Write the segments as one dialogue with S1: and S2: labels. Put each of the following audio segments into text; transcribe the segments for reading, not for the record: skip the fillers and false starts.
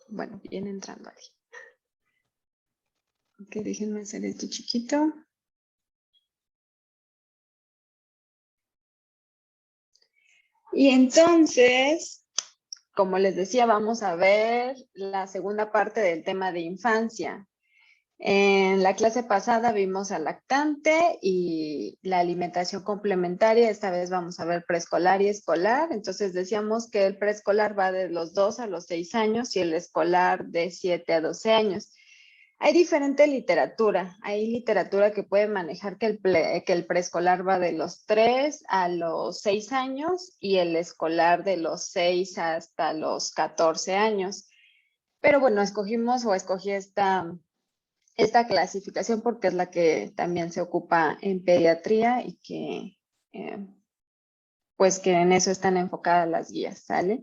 S1: Bueno, viene entrando ahí. Ok, déjenme hacer esto chiquito. Y entonces, como les decía, vamos a ver la segunda parte del tema de infancia. En la clase pasada vimos al lactante y la alimentación complementaria. Esta vez vamos a ver preescolar y escolar. Entonces decíamos que el preescolar va de los 2 a los 6 años y el escolar de 7 a 12 años. Hay diferente literatura. Hay literatura que puede manejar que el preescolar va de los 3 a los 6 años y el escolar de los 6 hasta los 14 años. Pero bueno, escogí esta clasificación porque es la que también se ocupa en pediatría y que pues que en eso están enfocadas las guías, ¿sale?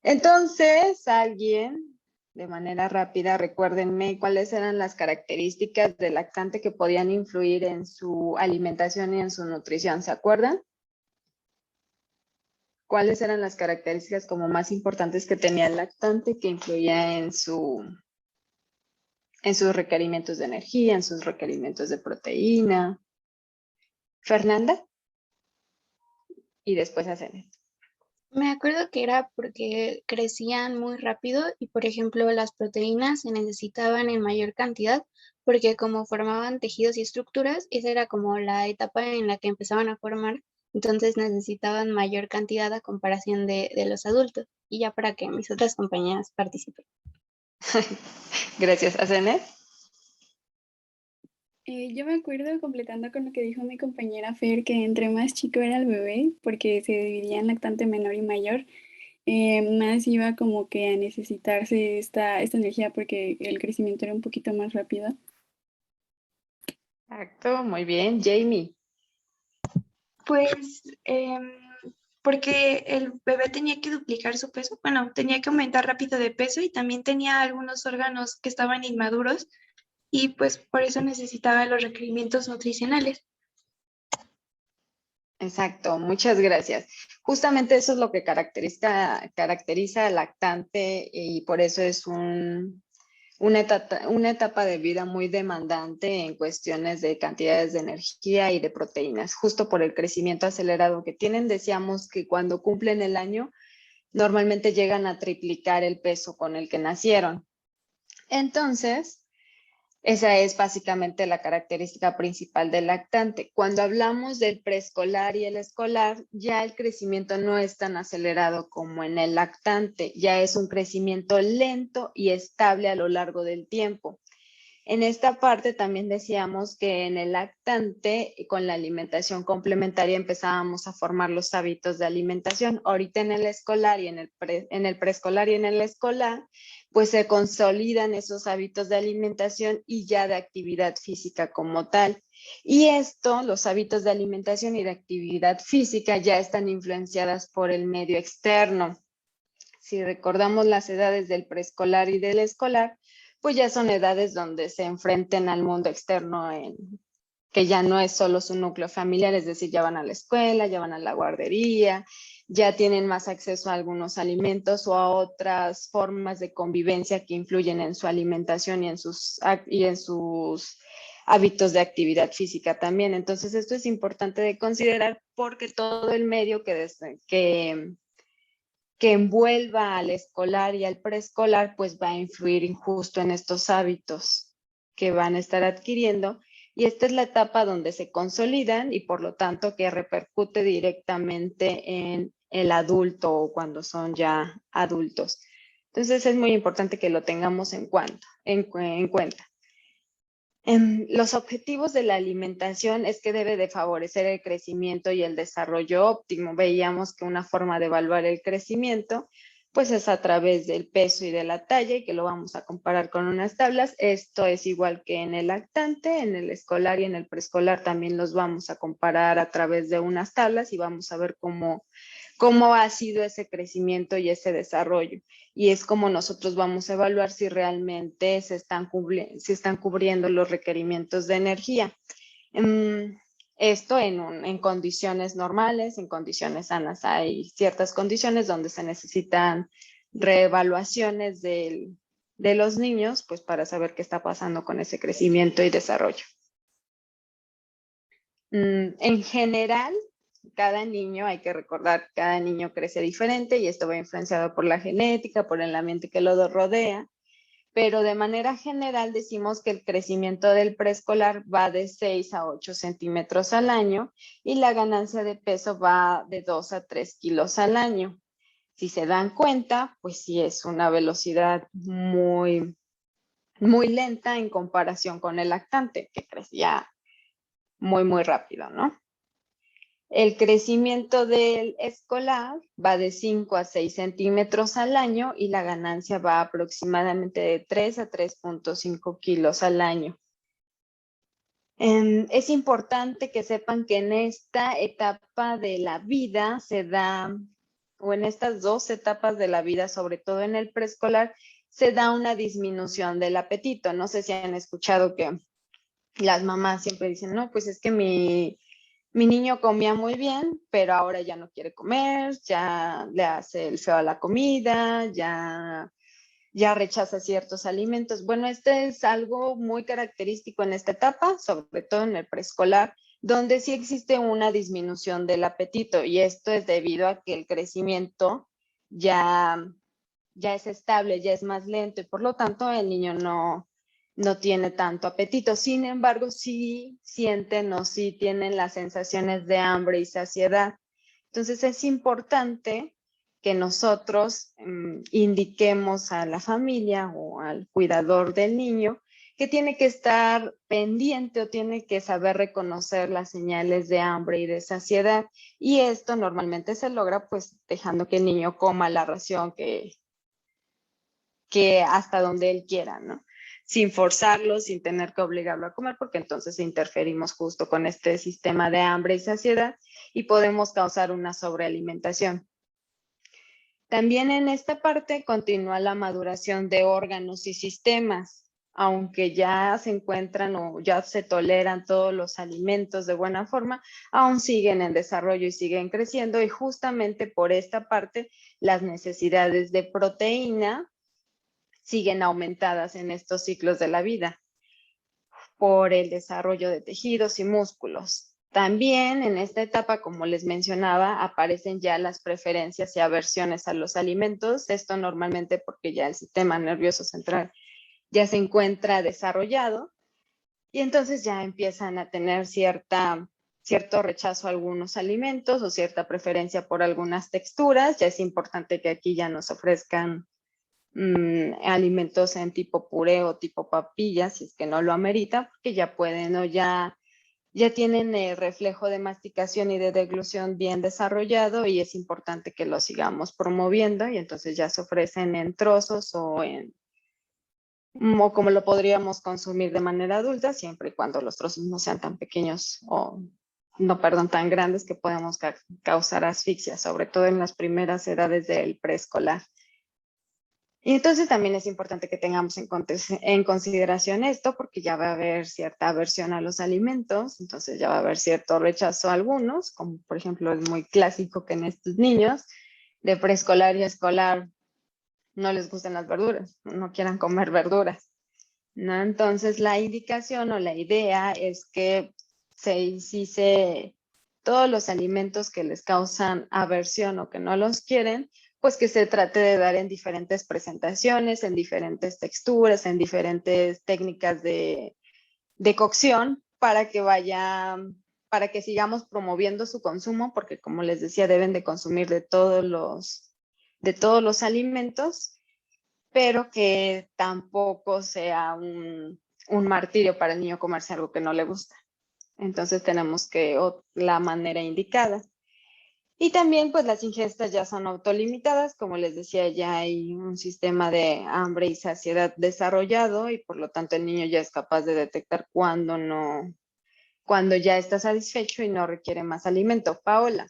S1: Entonces, alguien, de manera rápida, recuérdenme cuáles eran las características del lactante que podían influir en su alimentación y en su nutrición, ¿se acuerdan? ¿Cuáles eran las características como más importantes que tenía el lactante que influía en sus requerimientos de energía, en sus requerimientos de proteína? Fernanda, y después hacen.
S2: Me acuerdo que era porque crecían muy rápido y, por ejemplo, las proteínas se necesitaban en mayor cantidad porque como formaban tejidos y estructuras, esa era como la etapa en la que empezaban a formar, entonces necesitaban mayor cantidad a comparación de los adultos. Y ya para que mis otras compañeras participen.
S1: Gracias, Asenet.
S3: Yo me acuerdo, completando con lo que dijo mi compañera Fer, que entre más chico era el bebé, porque se dividía en lactante menor y mayor, más iba como que a necesitarse esta energía porque el crecimiento era un poquito más rápido.
S1: Exacto, muy bien. Jamie.
S4: Pues porque el bebé tenía que duplicar su peso, bueno, tenía que aumentar rápido de peso y también tenía algunos órganos que estaban inmaduros y pues por eso necesitaba los requerimientos nutricionales.
S1: Exacto, muchas gracias. Justamente eso es lo que caracteriza al lactante y por eso es una etapa de vida muy demandante en cuestiones de cantidades de energía y de proteínas, justo por el crecimiento acelerado que tienen. Decíamos que cuando cumplen el año, normalmente llegan a triplicar el peso con el que nacieron. Entonces, esa es básicamente la característica principal del lactante. Cuando hablamos del preescolar y el escolar, ya el crecimiento no es tan acelerado como en el lactante, ya es un crecimiento lento y estable a lo largo del tiempo. En esta parte también decíamos que en el lactante, con la alimentación complementaria, empezábamos a formar los hábitos de alimentación. Ahorita en el escolar y en el preescolar y en el escolar, pues se consolidan esos hábitos de alimentación y ya de actividad física como tal. Y esto, los hábitos de alimentación y de actividad física ya están influenciadas por el medio externo. Si recordamos las edades del preescolar y del escolar, pues ya son edades donde se enfrenten al mundo externo, que ya no es solo su núcleo familiar, es decir, ya van a la escuela, ya van a la guardería, ya tienen más acceso a algunos alimentos o a otras formas de convivencia que influyen en su alimentación y en sus hábitos de actividad física también. Entonces, esto es importante de considerar porque todo el medio que envuelva al escolar y al preescolar, pues va a influir justo en estos hábitos que van a estar adquiriendo. Y esta es la etapa donde se consolidan y por lo tanto que repercute directamente en el adulto o cuando son ya adultos. Entonces es muy importante que lo tengamos en cuenta. Los objetivos de la alimentación es que debe de favorecer el crecimiento y el desarrollo óptimo. Veíamos que una forma de evaluar el crecimiento pues es a través del peso y de la talla y que lo vamos a comparar con unas tablas. Esto es igual que en el lactante, en el escolar y en el preescolar también los vamos a comparar a través de unas tablas y vamos a ver cómo ha sido ese crecimiento y ese desarrollo. Y es como nosotros vamos a evaluar si realmente se están cubriendo los requerimientos de energía. Esto en condiciones normales, en condiciones sanas. Hay ciertas condiciones donde se necesitan reevaluaciones del de los niños, pues para saber qué está pasando con ese crecimiento y desarrollo. En general, cada niño, hay que recordar, cada niño crece diferente y esto va influenciado por la genética, por el ambiente que lo rodea, pero de manera general decimos que el crecimiento del preescolar va de 6 a 8 centímetros al año y la ganancia de peso va de 2 a 3 kilos al año. Si se dan cuenta, pues sí es una velocidad muy, muy lenta en comparación con el lactante, que crecía muy rápido, ¿no? El crecimiento del escolar va de 5 a 6 centímetros al año y la ganancia va aproximadamente de 3 a 3.5 kilos al año. Es importante que sepan que en esta etapa de la vida se da, o en estas dos etapas de la vida, sobre todo en el preescolar, se da una disminución del apetito. No sé si han escuchado que las mamás siempre dicen, no, pues es que mi niño comía muy bien, pero ahora ya no quiere comer, ya le hace el feo a la comida, ya rechaza ciertos alimentos. Bueno, este es algo muy característico en esta etapa, sobre todo en el preescolar, donde sí existe una disminución del apetito y esto es debido a que el crecimiento ya es estable, ya es más lento y por lo tanto el niño no tiene tanto apetito. Sin embargo, sí sienten o sí tienen las sensaciones de hambre y saciedad. Entonces es importante que nosotros indiquemos a la familia o al cuidador del niño que tiene que estar pendiente o tiene que saber reconocer las señales de hambre y de saciedad. Y esto normalmente se logra pues dejando que el niño coma la ración que hasta donde él quiera, ¿no? Sin forzarlo, sin tener que obligarlo a comer, porque entonces interferimos justo con este sistema de hambre y saciedad y podemos causar una sobrealimentación. También en esta parte continúa la maduración de órganos y sistemas, aunque ya se encuentran o ya se toleran todos los alimentos de buena forma, aún siguen en desarrollo y siguen creciendo y justamente por esta parte las necesidades de proteína siguen aumentadas en estos ciclos de la vida por el desarrollo de tejidos y músculos. También en esta etapa, como les mencionaba, aparecen ya las preferencias y aversiones a los alimentos. Esto normalmente porque ya el sistema nervioso central ya se encuentra desarrollado y entonces ya empiezan a tener cierto rechazo a algunos alimentos o cierta preferencia por algunas texturas. Ya es importante que aquí ya nos ofrezcan alimentos en tipo puré o tipo papilla, si es que no lo amerita, porque ya pueden o ya tienen el reflejo de masticación y de deglución bien desarrollado y es importante que lo sigamos promoviendo y entonces ya se ofrecen en trozos o como lo podríamos consumir de manera adulta, siempre y cuando los trozos no sean tan pequeños o tan grandes que podemos causar asfixia, sobre todo en las primeras edades del preescolar. Y entonces también es importante que tengamos en consideración esto porque ya va a haber cierta aversión a los alimentos, entonces ya va a haber cierto rechazo a algunos, como por ejemplo es muy clásico que en estos niños de preescolar y escolar no les gusten las verduras, no quieran comer verduras, ¿no? Entonces la indicación o la idea es que todos los alimentos que les causan aversión o que no los quieren, pues que se trate de dar en diferentes presentaciones, en diferentes texturas, en diferentes técnicas de cocción para que sigamos promoviendo su consumo, porque como les decía, deben de consumir de todos los alimentos, pero que tampoco sea un martirio para el niño comerse algo que no le gusta. Entonces tenemos la manera indicada. Y también pues las ingestas ya son autolimitadas, como les decía, ya hay un sistema de hambre y saciedad desarrollado y por lo tanto el niño ya es capaz de detectar cuando ya está satisfecho y no requiere más alimento. Paola.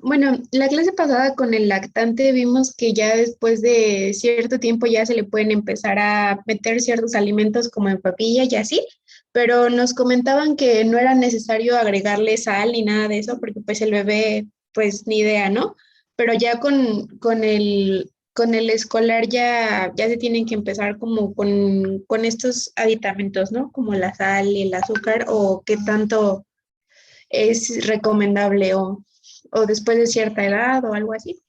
S2: Bueno, la clase pasada con el lactante vimos que ya después de cierto tiempo ya se le pueden empezar a meter ciertos alimentos como en papilla y así, pero nos comentaban que no era necesario agregarle sal ni nada de eso porque pues el bebé pues ni idea, ¿no? Pero ya con el
S4: con el escolar ya se tienen que empezar como con estos aditamentos, ¿no? Como la sal y el azúcar, o qué tanto es recomendable o después de cierta edad o algo así.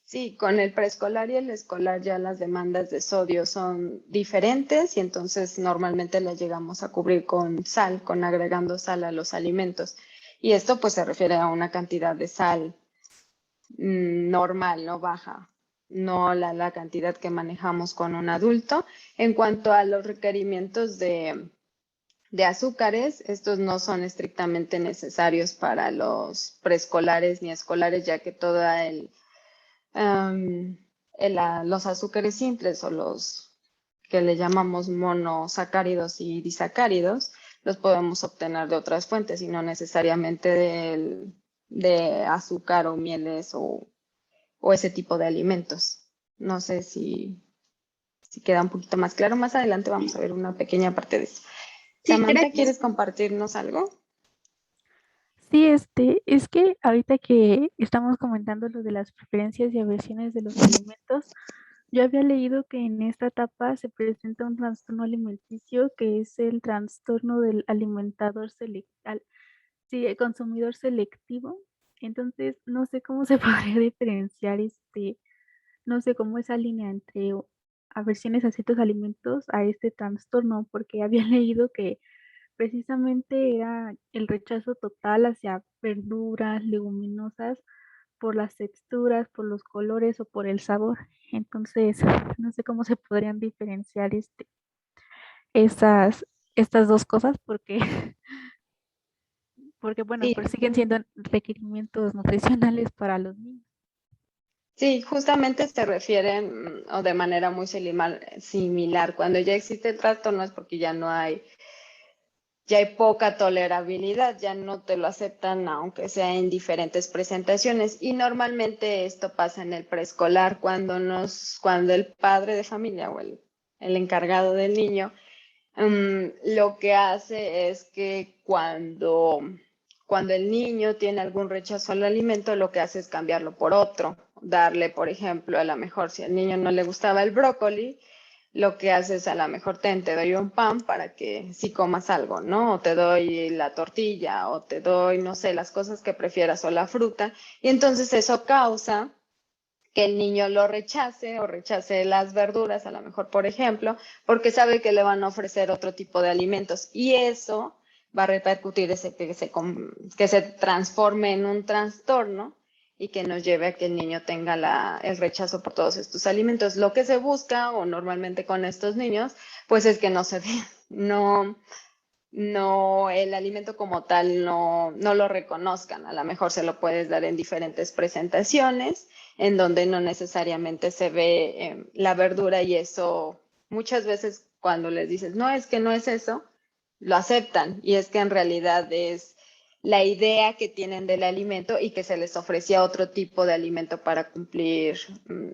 S1: Sí, con el preescolar y el escolar ya las demandas de sodio son diferentes y entonces normalmente las llegamos a cubrir con sal, con agregando sal a los alimentos. Y esto pues se refiere a una cantidad de sal normal, no baja, no la cantidad que manejamos con un adulto. En cuanto a los requerimientos de azúcares, estos no son estrictamente necesarios para los preescolares ni escolares, ya que toda los azúcares simples o los que le llamamos monosacáridos y disacáridos, los podemos obtener de otras fuentes y no necesariamente de azúcar o mieles o ese tipo de alimentos. No sé si queda un poquito más claro. Más adelante vamos a ver una pequeña parte de eso.
S4: Sí,
S1: Samantha,
S4: gracias.
S1: ¿quieres compartirnos algo?
S5: Sí, es que ahorita que estamos comentando lo de las preferencias y aversiones de los alimentos, yo había leído que en esta etapa se presenta un trastorno alimenticio que es el trastorno del alimentador sí, el consumidor selectivo. Entonces, no sé cómo se podría diferenciar no sé cómo esa línea entre aversiones a ciertos alimentos a este trastorno, porque había leído que precisamente era el rechazo total hacia verduras, leguminosas, por las texturas, por los colores o por el sabor. Entonces, no sé cómo se podrían diferenciar esas, estas dos cosas porque, porque bueno,
S1: Sí,
S5: pues siguen siendo requerimientos nutricionales para los niños.
S1: sí, justamente se refieren o de manera muy similar. Cuando ya existe el trastorno es porque ya hay poca tolerabilidad, ya no te lo aceptan aunque sea en diferentes presentaciones. Y normalmente esto pasa en el preescolar cuando el padre de familia o el encargado del niño lo que hace es que cuando el niño tiene algún rechazo al alimento, lo que hace es cambiarlo por otro. Darle, por ejemplo, a lo mejor si al niño no le gustaba el brócoli, lo que hace es a lo mejor te doy un pan para que sí comas algo, ¿no? O te doy la tortilla, o te doy, no sé, las cosas que prefieras o la fruta. Y entonces eso causa que el niño lo rechace o rechace las verduras, a lo mejor, por ejemplo, porque sabe que le van a ofrecer otro tipo de alimentos y eso va a repercutir que se transforme en un trastorno y que nos lleve a que el niño tenga el rechazo por todos estos alimentos. Lo que se busca o normalmente con estos niños, pues es que no se dé, no, el alimento como tal no lo reconozcan. A lo mejor se lo puedes dar en diferentes presentaciones, en donde no necesariamente se ve la verdura y eso muchas veces cuando les dices, no, es que no es eso, lo aceptan y es que en realidad es la idea que tienen del alimento y que se les ofrecía otro tipo de alimento para cumplir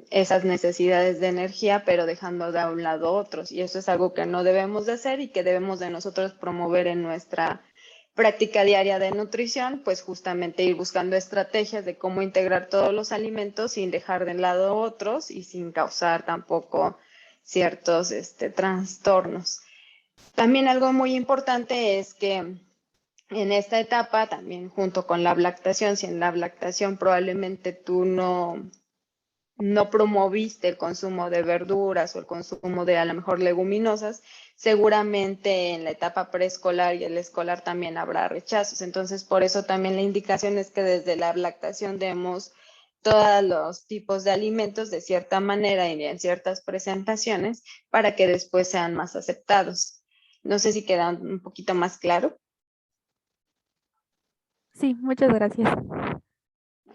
S1: esas necesidades de energía, pero dejando de a un lado otros. Y eso es algo que no debemos de hacer y que debemos de nosotros promover en nuestra práctica diaria de nutrición, pues justamente ir buscando estrategias de cómo integrar todos los alimentos sin dejar de lado otros y sin causar tampoco ciertos trastornos. También algo muy importante es que en esta etapa, también junto con la lactación, si en la lactación probablemente tú no promoviste el consumo de verduras o el consumo de a lo mejor leguminosas, seguramente en la etapa preescolar y el escolar también habrá rechazos. Entonces, por eso también la indicación es que desde la lactación demos todos los tipos de alimentos de cierta manera y en ciertas presentaciones para que después sean más aceptados. No sé si queda un poquito más claro.
S5: Sí, muchas gracias.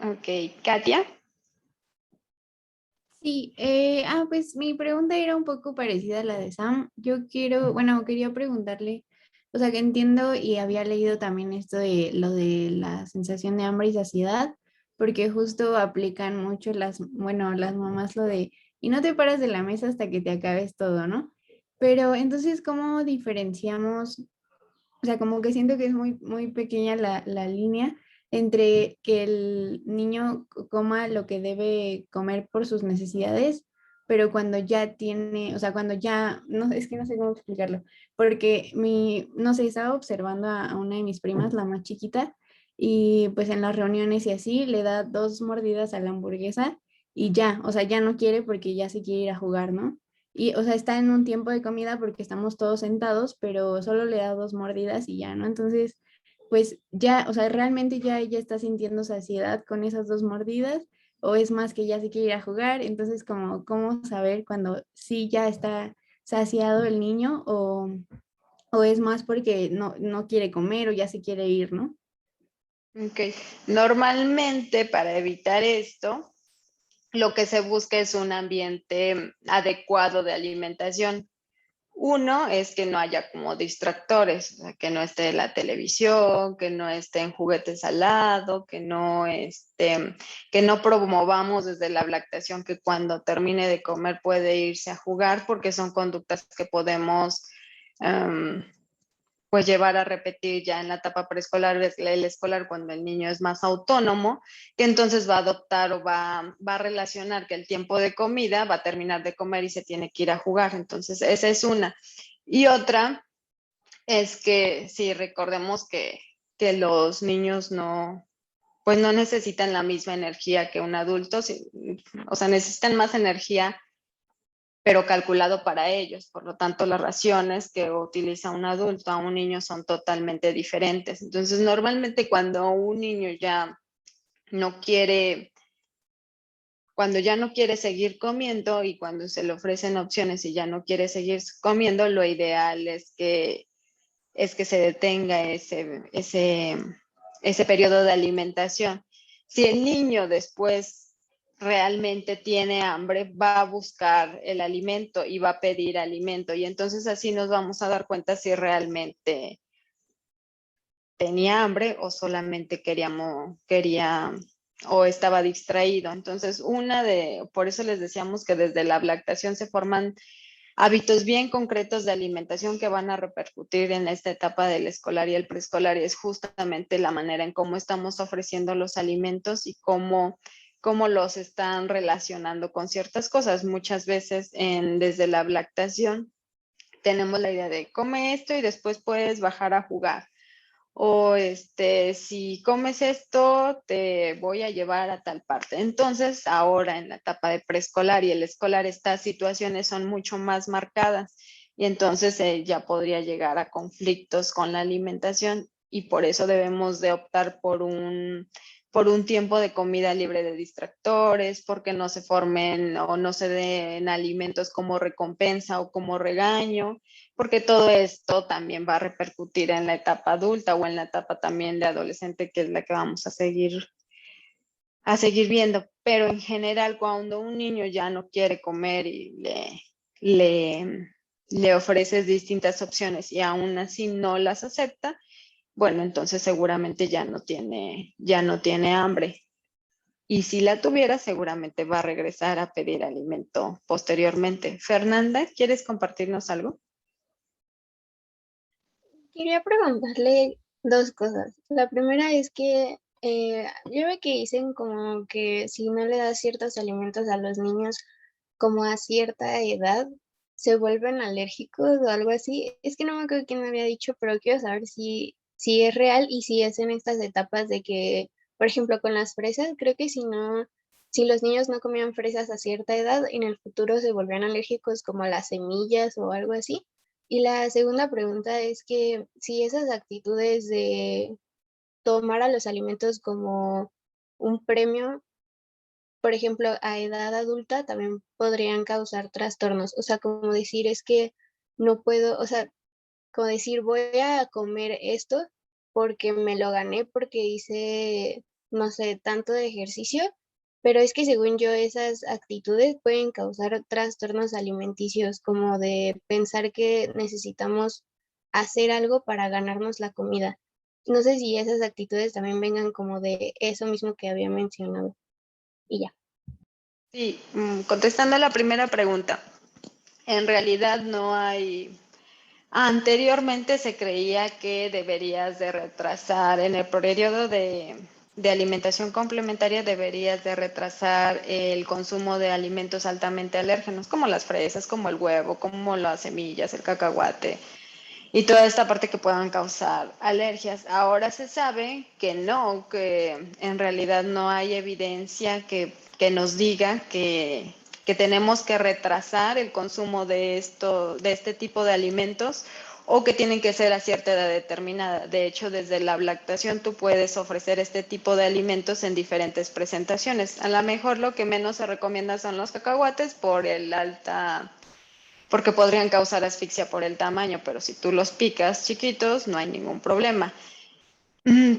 S1: Ok, Katia.
S2: Sí, pues mi pregunta era un poco parecida a la de Sam. Bueno, quería preguntarle, o sea, que entiendo y había leído también esto de lo de la sensación de hambre y saciedad, porque justo aplican mucho bueno, las mamás lo de, y no te paras de la mesa hasta que te acabes todo, ¿no? Pero entonces, ¿cómo diferenciamos? O sea, como que siento que es muy, muy pequeña la línea
S6: entre que el niño coma lo que debe comer por sus necesidades, pero cuando ya tiene, o sea, cuando ya, no, es que no sé cómo explicarlo, porque no sé, estaba observando a una de mis primas, la más chiquita, y pues en las reuniones y así le da 2 mordidas a la hamburguesa y ya, o sea, ya no quiere porque ya se quiere ir a jugar, ¿no? Y, o sea, está en un tiempo de comida porque estamos todos sentados, pero solo le da 2 mordidas y ya, ¿no? Entonces, pues ya, o sea, realmente ya ella está sintiendo saciedad con esas 2 mordidas o es más que ya se quiere ir a jugar. Entonces, como, ¿cómo saber cuando sí ya está saciado el niño o es más porque no quiere comer o ya se quiere ir, ¿no?
S1: Ok. Normalmente para evitar esto, lo que se busca es un ambiente adecuado de alimentación. Uno es que no haya como distractores, o sea, que no esté la televisión, que no estén juguetes al lado, que no promovamos desde la lactación que cuando termine de comer puede irse a jugar, porque son conductas que podemos pues llevar a repetir ya en la etapa preescolar, el escolar, cuando el niño es más autónomo, que entonces va a adoptar o va a relacionar que el tiempo de comida va a terminar de comer y se tiene que ir a jugar. Entonces, esa es una. Y otra es que sí, recordemos que los niños pues no necesitan la misma energía que un adulto, o sea, necesitan más energía pero calculado para ellos. Por lo tanto, las raciones que utiliza un adulto a un niño son totalmente diferentes. Entonces, normalmente cuando un niño ya no quiere, cuando ya no quiere seguir comiendo y cuando se le ofrecen opciones y ya no quiere seguir comiendo, lo ideal es que se detenga ese periodo de alimentación. Si el niño después realmente tiene hambre, va a buscar el alimento y va a pedir alimento. Y entonces así nos vamos a dar cuenta si realmente tenía hambre o solamente quería o estaba distraído. Entonces, por eso les decíamos que desde la lactación se forman hábitos bien concretos de alimentación que van a repercutir en esta etapa del escolar y el preescolar, y es justamente la manera en cómo estamos ofreciendo los alimentos y cómo los están relacionando con ciertas cosas. Muchas veces desde la lactación tenemos la idea de come esto y después puedes bajar a jugar. O si comes esto, te voy a llevar a tal parte. Entonces, ahora en la etapa de preescolar y el escolar, estas situaciones son mucho más marcadas y entonces ya podría llegar a conflictos con la alimentación y por eso debemos de optar por un tiempo de comida libre de distractores, porque no se formen o no se den alimentos como recompensa o como regaño, porque todo esto también va a repercutir en la etapa adulta o en la etapa también de adolescente, que es la que vamos a seguir viendo. Pero en general, cuando un niño ya no quiere comer y le ofreces distintas opciones y aún así no las acepta, bueno, entonces seguramente ya no tiene hambre. Y si la tuviera, seguramente va a regresar a pedir alimento posteriormente. Fernanda, ¿quieres compartirnos algo?
S2: Quería preguntarle dos cosas. La primera es que yo veo que dicen como que si no le das ciertos alimentos a los niños como a cierta edad, se vuelven alérgicos o algo así. Es que no me acuerdo quién me había dicho, pero quiero saber si es real y si es en estas etapas de que, por ejemplo, con las fresas, creo que si los niños no comían fresas a cierta edad, en el futuro se volvían alérgicos como a las semillas o algo así. Y la segunda pregunta es que si esas actitudes de tomar a los alimentos como un premio, por ejemplo, a edad adulta, también podrían causar trastornos. O sea, como decir, es que no puedo, o sea, como decir, voy a comer esto porque me lo gané, porque hice, no sé, tanto de ejercicio, pero es que según yo esas actitudes pueden causar trastornos alimenticios, como de pensar que necesitamos hacer algo para ganarnos la comida. No sé si esas actitudes también vengan como de eso mismo que había mencionado. Y ya.
S1: Sí, contestando a la primera pregunta, en realidad no hay. Anteriormente se creía que deberías de retrasar en el periodo de alimentación complementaria deberías de retrasar el consumo de alimentos altamente alérgenos, como las fresas, como el huevo, como las semillas, el cacahuate y toda esta parte que puedan causar alergias. Ahora se sabe que no, que en realidad no hay evidencia que nos diga que tenemos que retrasar el consumo de este tipo de alimentos o que tienen que ser a cierta edad determinada. De hecho, desde la lactación tú puedes ofrecer este tipo de alimentos en diferentes presentaciones. A lo mejor lo que menos se recomienda son los cacahuates porque podrían causar asfixia por el tamaño, pero si tú los picas chiquitos no hay ningún problema.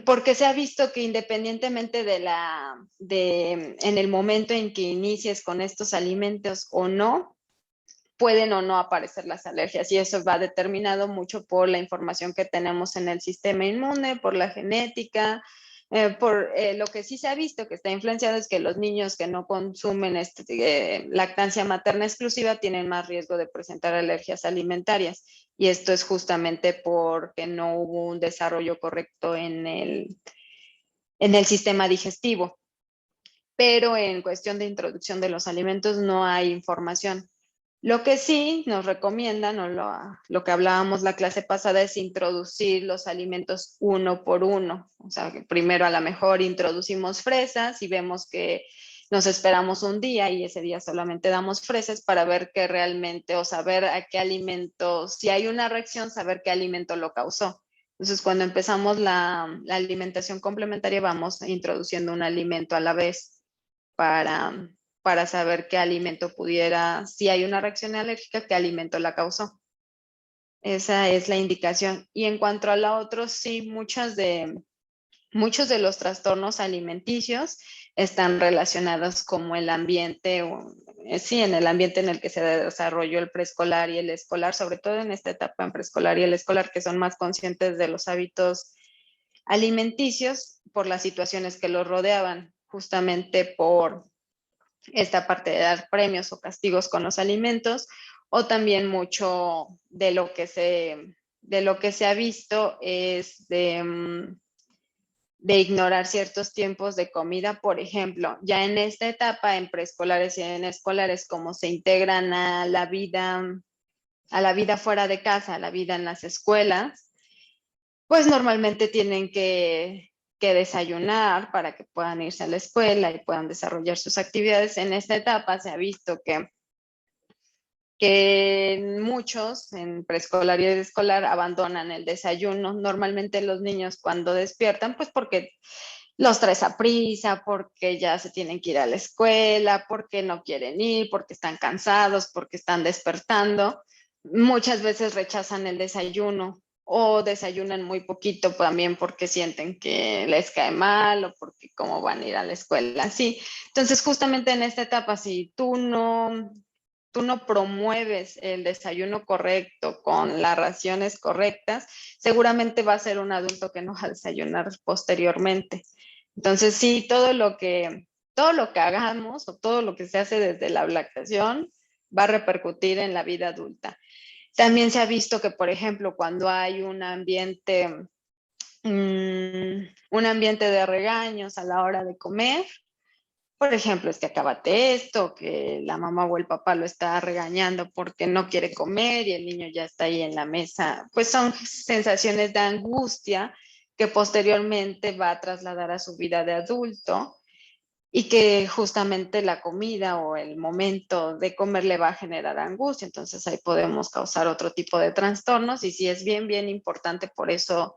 S1: Porque se ha visto que independientemente en el momento en que inicies con estos alimentos o no, pueden o no aparecer las alergias y eso va determinado mucho por la información que tenemos en el sistema inmune, por la genética, lo que sí se ha visto que está influenciado es que los niños que no consumen lactancia materna exclusiva tienen más riesgo de presentar alergias alimentarias y esto es justamente porque no hubo un desarrollo correcto en el sistema digestivo. Pero en cuestión de introducción de los alimentos no hay información. Lo que sí nos recomiendan, o lo que hablábamos la clase pasada, es introducir los alimentos uno por uno. O sea, que primero a lo mejor introducimos fresas y vemos que nos esperamos un día y ese día solamente damos fresas para ver qué realmente, o saber a qué alimento, si hay una reacción, saber qué alimento lo causó. Entonces, cuando empezamos la alimentación complementaria, vamos introduciendo un alimento a la vez para saber qué alimento si hay una reacción alérgica, qué alimento la causó. Esa es la indicación. Y en cuanto a la otra, sí, muchos de los trastornos alimenticios están relacionados como el ambiente, en el ambiente en el que se desarrolló el preescolar y el escolar, sobre todo en esta etapa en preescolar y el escolar, que son más conscientes de los hábitos alimenticios por las situaciones que los rodeaban, justamente por esta parte de dar premios o castigos con los alimentos, o también mucho de lo que se ha visto es de ignorar ciertos tiempos de comida. Por ejemplo, ya en esta etapa, en preescolares y en escolares, como se integran a la vida fuera de casa, a la vida en las escuelas, pues normalmente tienen que desayunar para que puedan irse a la escuela y puedan desarrollar sus actividades. En esta etapa se ha visto que muchos en preescolar y escolar abandonan el desayuno. Normalmente los niños cuando despiertan, pues porque los traes a prisa, porque ya se tienen que ir a la escuela, porque no quieren ir, porque están cansados, porque están despertando. Muchas veces rechazan el desayuno o desayunan muy poquito también porque sienten que les cae mal o porque cómo van a ir a la escuela. Sí, entonces justamente en esta etapa, si tú no promueves el desayuno correcto con las raciones correctas, seguramente va a ser un adulto que no va a desayunar posteriormente. Entonces, sí, todo lo que hagamos o todo lo que se hace desde la lactación va a repercutir en la vida adulta. También se ha visto que, por ejemplo, cuando hay un ambiente de regaños a la hora de comer, por ejemplo, es que acábate esto, que la mamá o el papá lo está regañando porque no quiere comer y el niño ya está ahí en la mesa, pues son sensaciones de angustia que posteriormente va a trasladar a su vida de adulto y que justamente la comida o el momento de comer le va a generar angustia. Entonces ahí podemos causar otro tipo de trastornos y sí es bien, bien importante por eso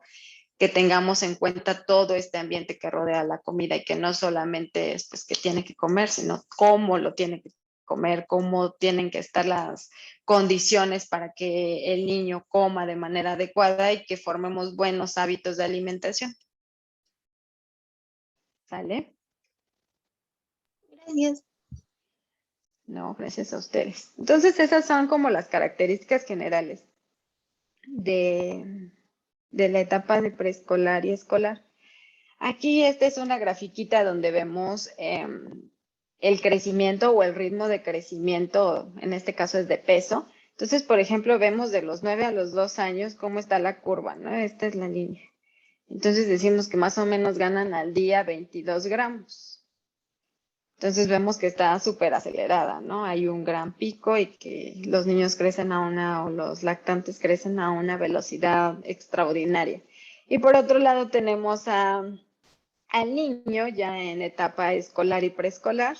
S1: que tengamos en cuenta todo este ambiente que rodea la comida y que no solamente es pues que tiene que comer, sino cómo lo tiene que comer, cómo tienen que estar las condiciones para que el niño coma de manera adecuada y que formemos buenos hábitos de alimentación. ¿Sale?
S2: Gracias.
S1: No, gracias a ustedes. Entonces esas son como las características generales de la etapa de preescolar y escolar. Aquí esta es una grafiquita donde vemos el crecimiento o el ritmo de crecimiento, en este caso es de peso. Entonces, por ejemplo, vemos de los 9 a los 2 años cómo está la curva, ¿no? Esta es la línea. Entonces decimos que más o menos ganan al día 22 gramos. Entonces vemos que está súper acelerada, ¿no? Hay un gran pico y que los niños crecen o los lactantes crecen a una velocidad extraordinaria. Y por otro lado tenemos al niño ya en etapa escolar y preescolar,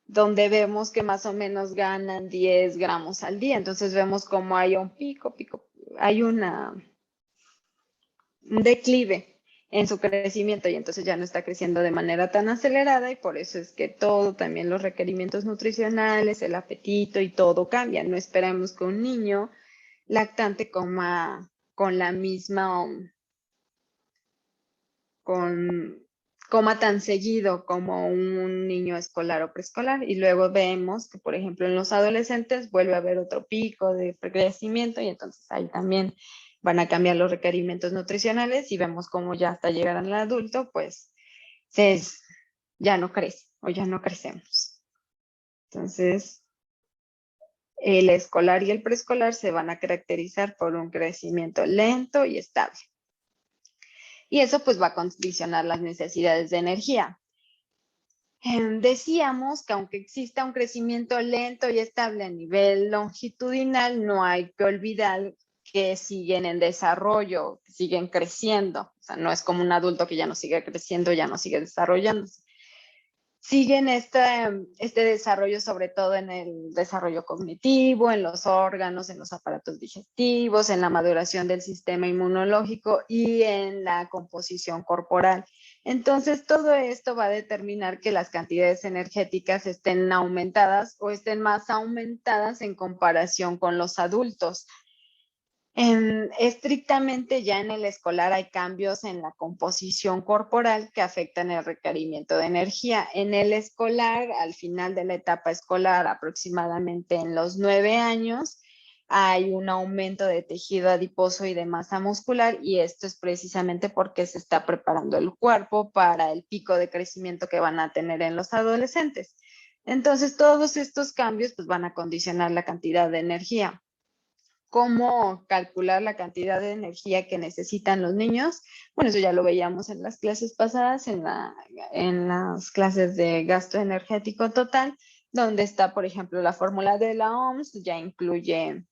S1: donde vemos que más o menos ganan 10 gramos al día. Entonces vemos como hay un pico, hay un declive en su crecimiento y entonces ya no está creciendo de manera tan acelerada y por eso es que todo, también los requerimientos nutricionales, el apetito y todo cambia. No esperamos que un niño lactante coma con la misma, coma tan seguido como un niño escolar o preescolar. Y luego vemos que, por ejemplo, en los adolescentes vuelve a haber otro pico de crecimiento y entonces ahí también van a cambiar los requerimientos nutricionales y vemos cómo ya hasta llegar al adulto, pues ya no crece o ya no crecemos. Entonces, el escolar y el preescolar se van a caracterizar por un crecimiento lento y estable. Y eso pues va a condicionar las necesidades de energía. Decíamos que aunque exista un crecimiento lento y estable a nivel longitudinal, no hay que olvidar que siguen en desarrollo, que siguen creciendo. O sea, no es como un adulto que ya no sigue creciendo, ya no sigue desarrollándose. Siguen este desarrollo, sobre todo en el desarrollo cognitivo, en los órganos, en los aparatos digestivos, en la maduración del sistema inmunológico y en la composición corporal. Entonces, todo esto va a determinar que las cantidades energéticas estén aumentadas o estén más aumentadas en comparación con los adultos. Estrictamente ya en el escolar hay cambios en la composición corporal que afectan el requerimiento de energía. En el escolar, al final de la etapa escolar, aproximadamente en los 9 años, hay un aumento de tejido adiposo y de masa muscular y esto es precisamente porque se está preparando el cuerpo para el pico de crecimiento que van a tener en los adolescentes. Entonces, todos estos cambios pues, van a condicionar la cantidad de energía. ¿Cómo calcular la cantidad de energía que necesitan los niños? Bueno, eso ya lo veíamos en las clases pasadas, en las clases de gasto energético total, donde está, por ejemplo, la fórmula de la OMS, ya incluye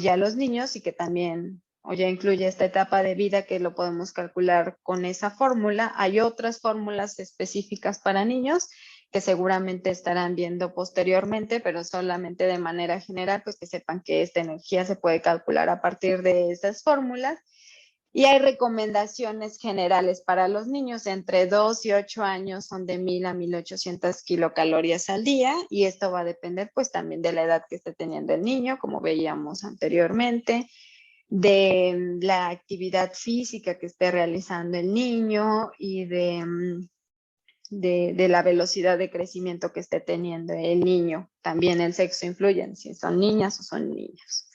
S1: a los niños y que también, o ya incluye esta etapa de vida que lo podemos calcular con esa fórmula. Hay otras fórmulas específicas para niños que seguramente estarán viendo posteriormente, pero solamente de manera general, pues que sepan que esta energía se puede calcular a partir de esas fórmulas. Y hay recomendaciones generales para los niños entre 2 y 8 años, son de 1000 a 1800 kilocalorías al día y esto va a depender pues también de la edad que esté teniendo el niño, como veíamos anteriormente, de la actividad física que esté realizando el niño y de la velocidad de crecimiento que esté teniendo el niño. También el sexo influye, si son niñas o son niños.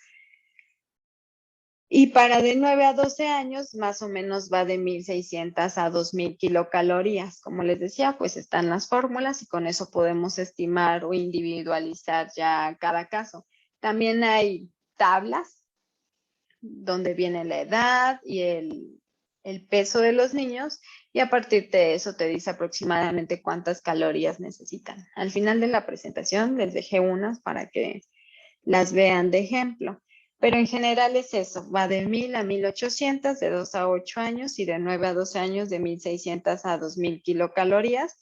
S1: Y para de 9 a 12 años, más o menos va de 1600 a 2000 kilocalorías. Como les decía, pues están las fórmulas y con eso podemos estimar o individualizar ya cada caso. También hay tablas donde viene la edad y el peso de los niños y a partir de eso te dice aproximadamente cuántas calorías necesitan. Al final de la presentación les dejé unas para que las vean de ejemplo. Pero en general es eso, va de 1000 a 1800, de 2 a 8 años y de 9 a 12 años de 1600 a 2000 kilocalorías.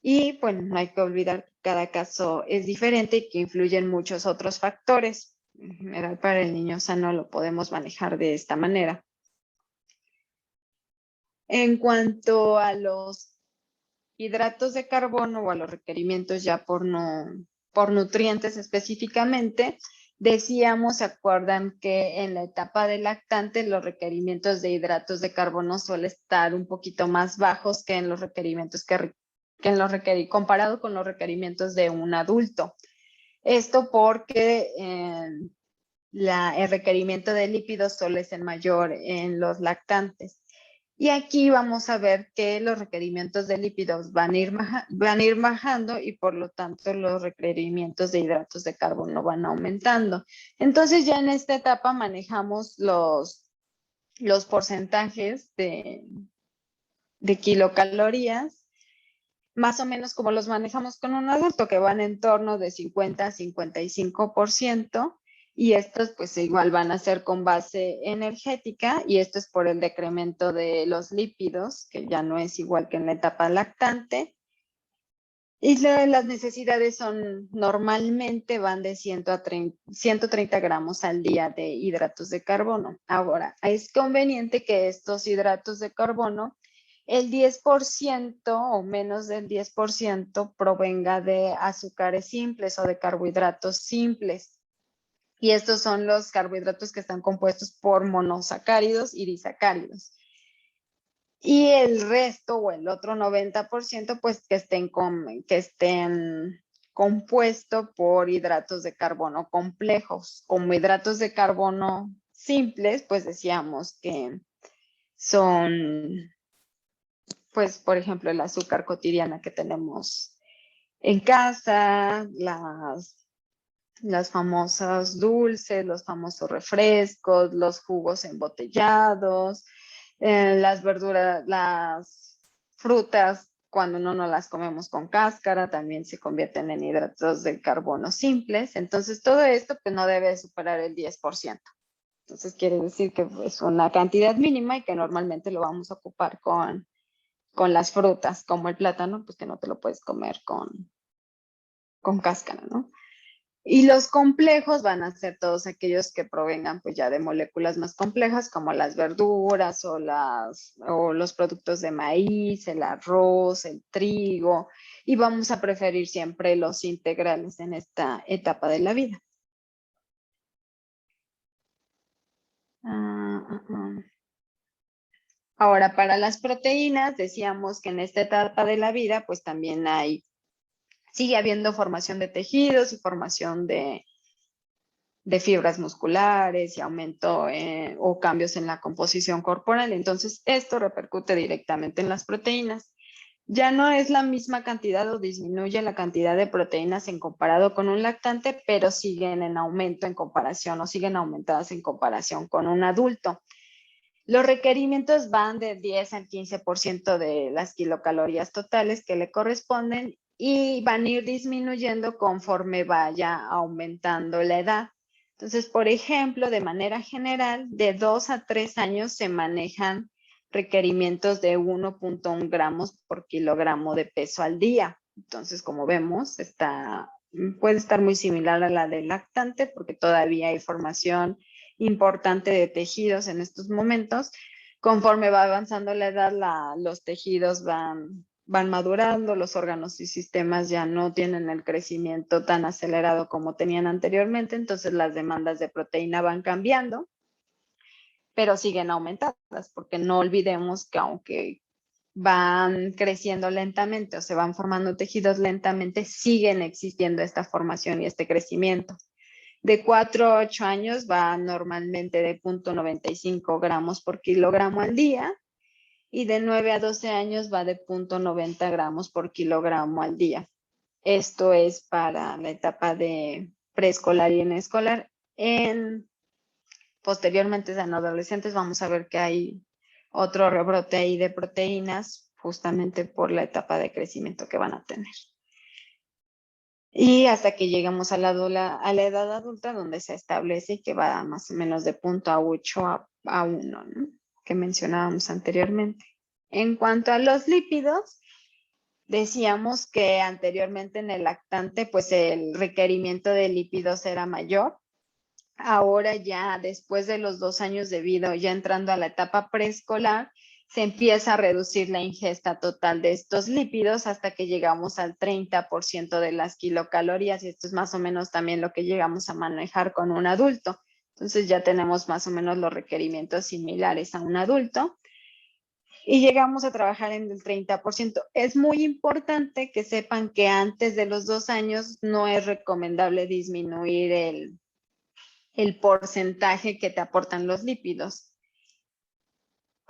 S1: Y bueno, no hay que olvidar que cada caso es diferente y que influyen muchos otros factores. En general, para el niño sano lo podemos manejar de esta manera. En cuanto a los hidratos de carbono o a los requerimientos ya por nutrientes específicamente, decíamos, ¿se acuerdan que en la etapa de lactante los requerimientos de hidratos de carbono suelen estar un poquito más bajos que en los requerimientos comparado con los requerimientos de un adulto? Esto porque el requerimiento de lípidos suele ser mayor en los lactantes. Y aquí vamos a ver que los requerimientos de lípidos van a ir bajando y por lo tanto los requerimientos de hidratos de carbono van aumentando. Entonces ya en esta etapa manejamos los los porcentajes de kilocalorías, más o menos como los manejamos con un adulto, que van en torno de 50 a 55%, y estos pues igual van a ser con base energética, y esto es por el decremento de los lípidos, que ya no es igual que en la etapa lactante. Y las necesidades son, normalmente van de 130 gramos al día de hidratos de carbono. Ahora, es conveniente que estos hidratos de carbono, el 10% o menos del 10% provenga de azúcares simples o de carbohidratos simples. Y estos son los carbohidratos que están compuestos por monosacáridos y disacáridos. Y el resto o el otro 90%, pues que estén compuestos por hidratos de carbono complejos. Como hidratos de carbono simples, pues decíamos que son, pues por ejemplo, el azúcar cotidiana que tenemos en casa, las famosas dulces, los famosos refrescos, los jugos embotellados, las verduras, las frutas, cuando no las comemos con cáscara, también se convierten en hidratos de carbono simples. Entonces, todo esto pues, no debe superar el 10%. Entonces, quiere decir que es una cantidad mínima y que normalmente lo vamos a ocupar con las frutas, como el plátano, pues que no te lo puedes comer con cáscara, ¿no? Y los complejos van a ser todos aquellos que provengan pues ya de moléculas más complejas como las verduras o los productos de maíz, el arroz, el trigo, y vamos a preferir siempre los integrales en esta etapa de la vida. Ahora, para las proteínas, decíamos que en esta etapa de la vida pues también sigue habiendo formación de tejidos y formación de fibras musculares y aumento o cambios en la composición corporal. Entonces, esto repercute directamente en las proteínas. Ya no es la misma cantidad o disminuye la cantidad de proteínas en comparado con un lactante, pero siguen en aumento en comparación o siguen aumentadas en comparación con un adulto. Los requerimientos van de 10 al 15% de las kilocalorías totales que le corresponden y van a ir disminuyendo conforme vaya aumentando la edad. Entonces, por ejemplo, de manera general, de 2 a 3 años se manejan requerimientos de 1.1 gramos por kilogramo de peso al día. Entonces, como vemos, puede estar muy similar a la del lactante porque todavía hay formación importante de tejidos en estos momentos. Conforme va avanzando la edad, los tejidos van madurando, los órganos y sistemas ya no tienen el crecimiento tan acelerado como tenían anteriormente, entonces las demandas de proteína van cambiando, pero siguen aumentadas, porque no olvidemos que aunque van creciendo lentamente o se van formando tejidos lentamente, siguen existiendo esta formación y este crecimiento. De 4 a 8 años va normalmente de 0.95 gramos por kilogramo al día, y de 9 a 12 años va de 0.90 gramos por kilogramo al día. Esto es para la etapa de preescolar y en escolar. Posteriormente, en adolescentes, vamos a ver que hay otro rebrote ahí de proteínas, justamente por la etapa de crecimiento que van a tener. Y hasta que llegamos a la edad adulta, donde se establece que va más o menos de 0.8 a 1, ¿no? Que mencionábamos anteriormente. En cuanto a los lípidos, decíamos que anteriormente en el lactante, pues el requerimiento de lípidos era mayor. Ahora ya después de los 2 años de vida, ya entrando a la etapa preescolar, se empieza a reducir la ingesta total de estos lípidos hasta que llegamos al 30% de las kilocalorías, y esto es más o menos también lo que llegamos a manejar con un adulto. Entonces ya tenemos más o menos los requerimientos similares a un adulto y llegamos a trabajar en el 30%. Es muy importante que sepan que antes de los 2 años no es recomendable disminuir el porcentaje que te aportan los lípidos.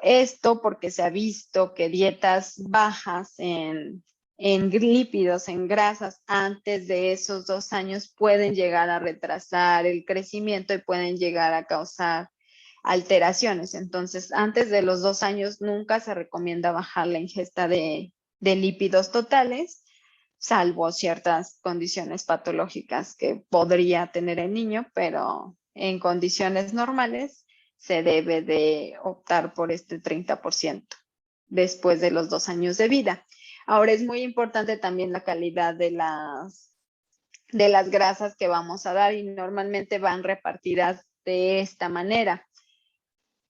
S1: Esto porque se ha visto que dietas bajas en lípidos, en grasas, antes de esos 2 años pueden llegar a retrasar el crecimiento y pueden llegar a causar alteraciones. Entonces, antes de los 2 años nunca se recomienda bajar la ingesta de lípidos totales, salvo ciertas condiciones patológicas que podría tener el niño, pero en condiciones normales se debe de optar por este 30% después de los 2 años de vida. Ahora es muy importante también la calidad de las grasas que vamos a dar y normalmente van repartidas de esta manera.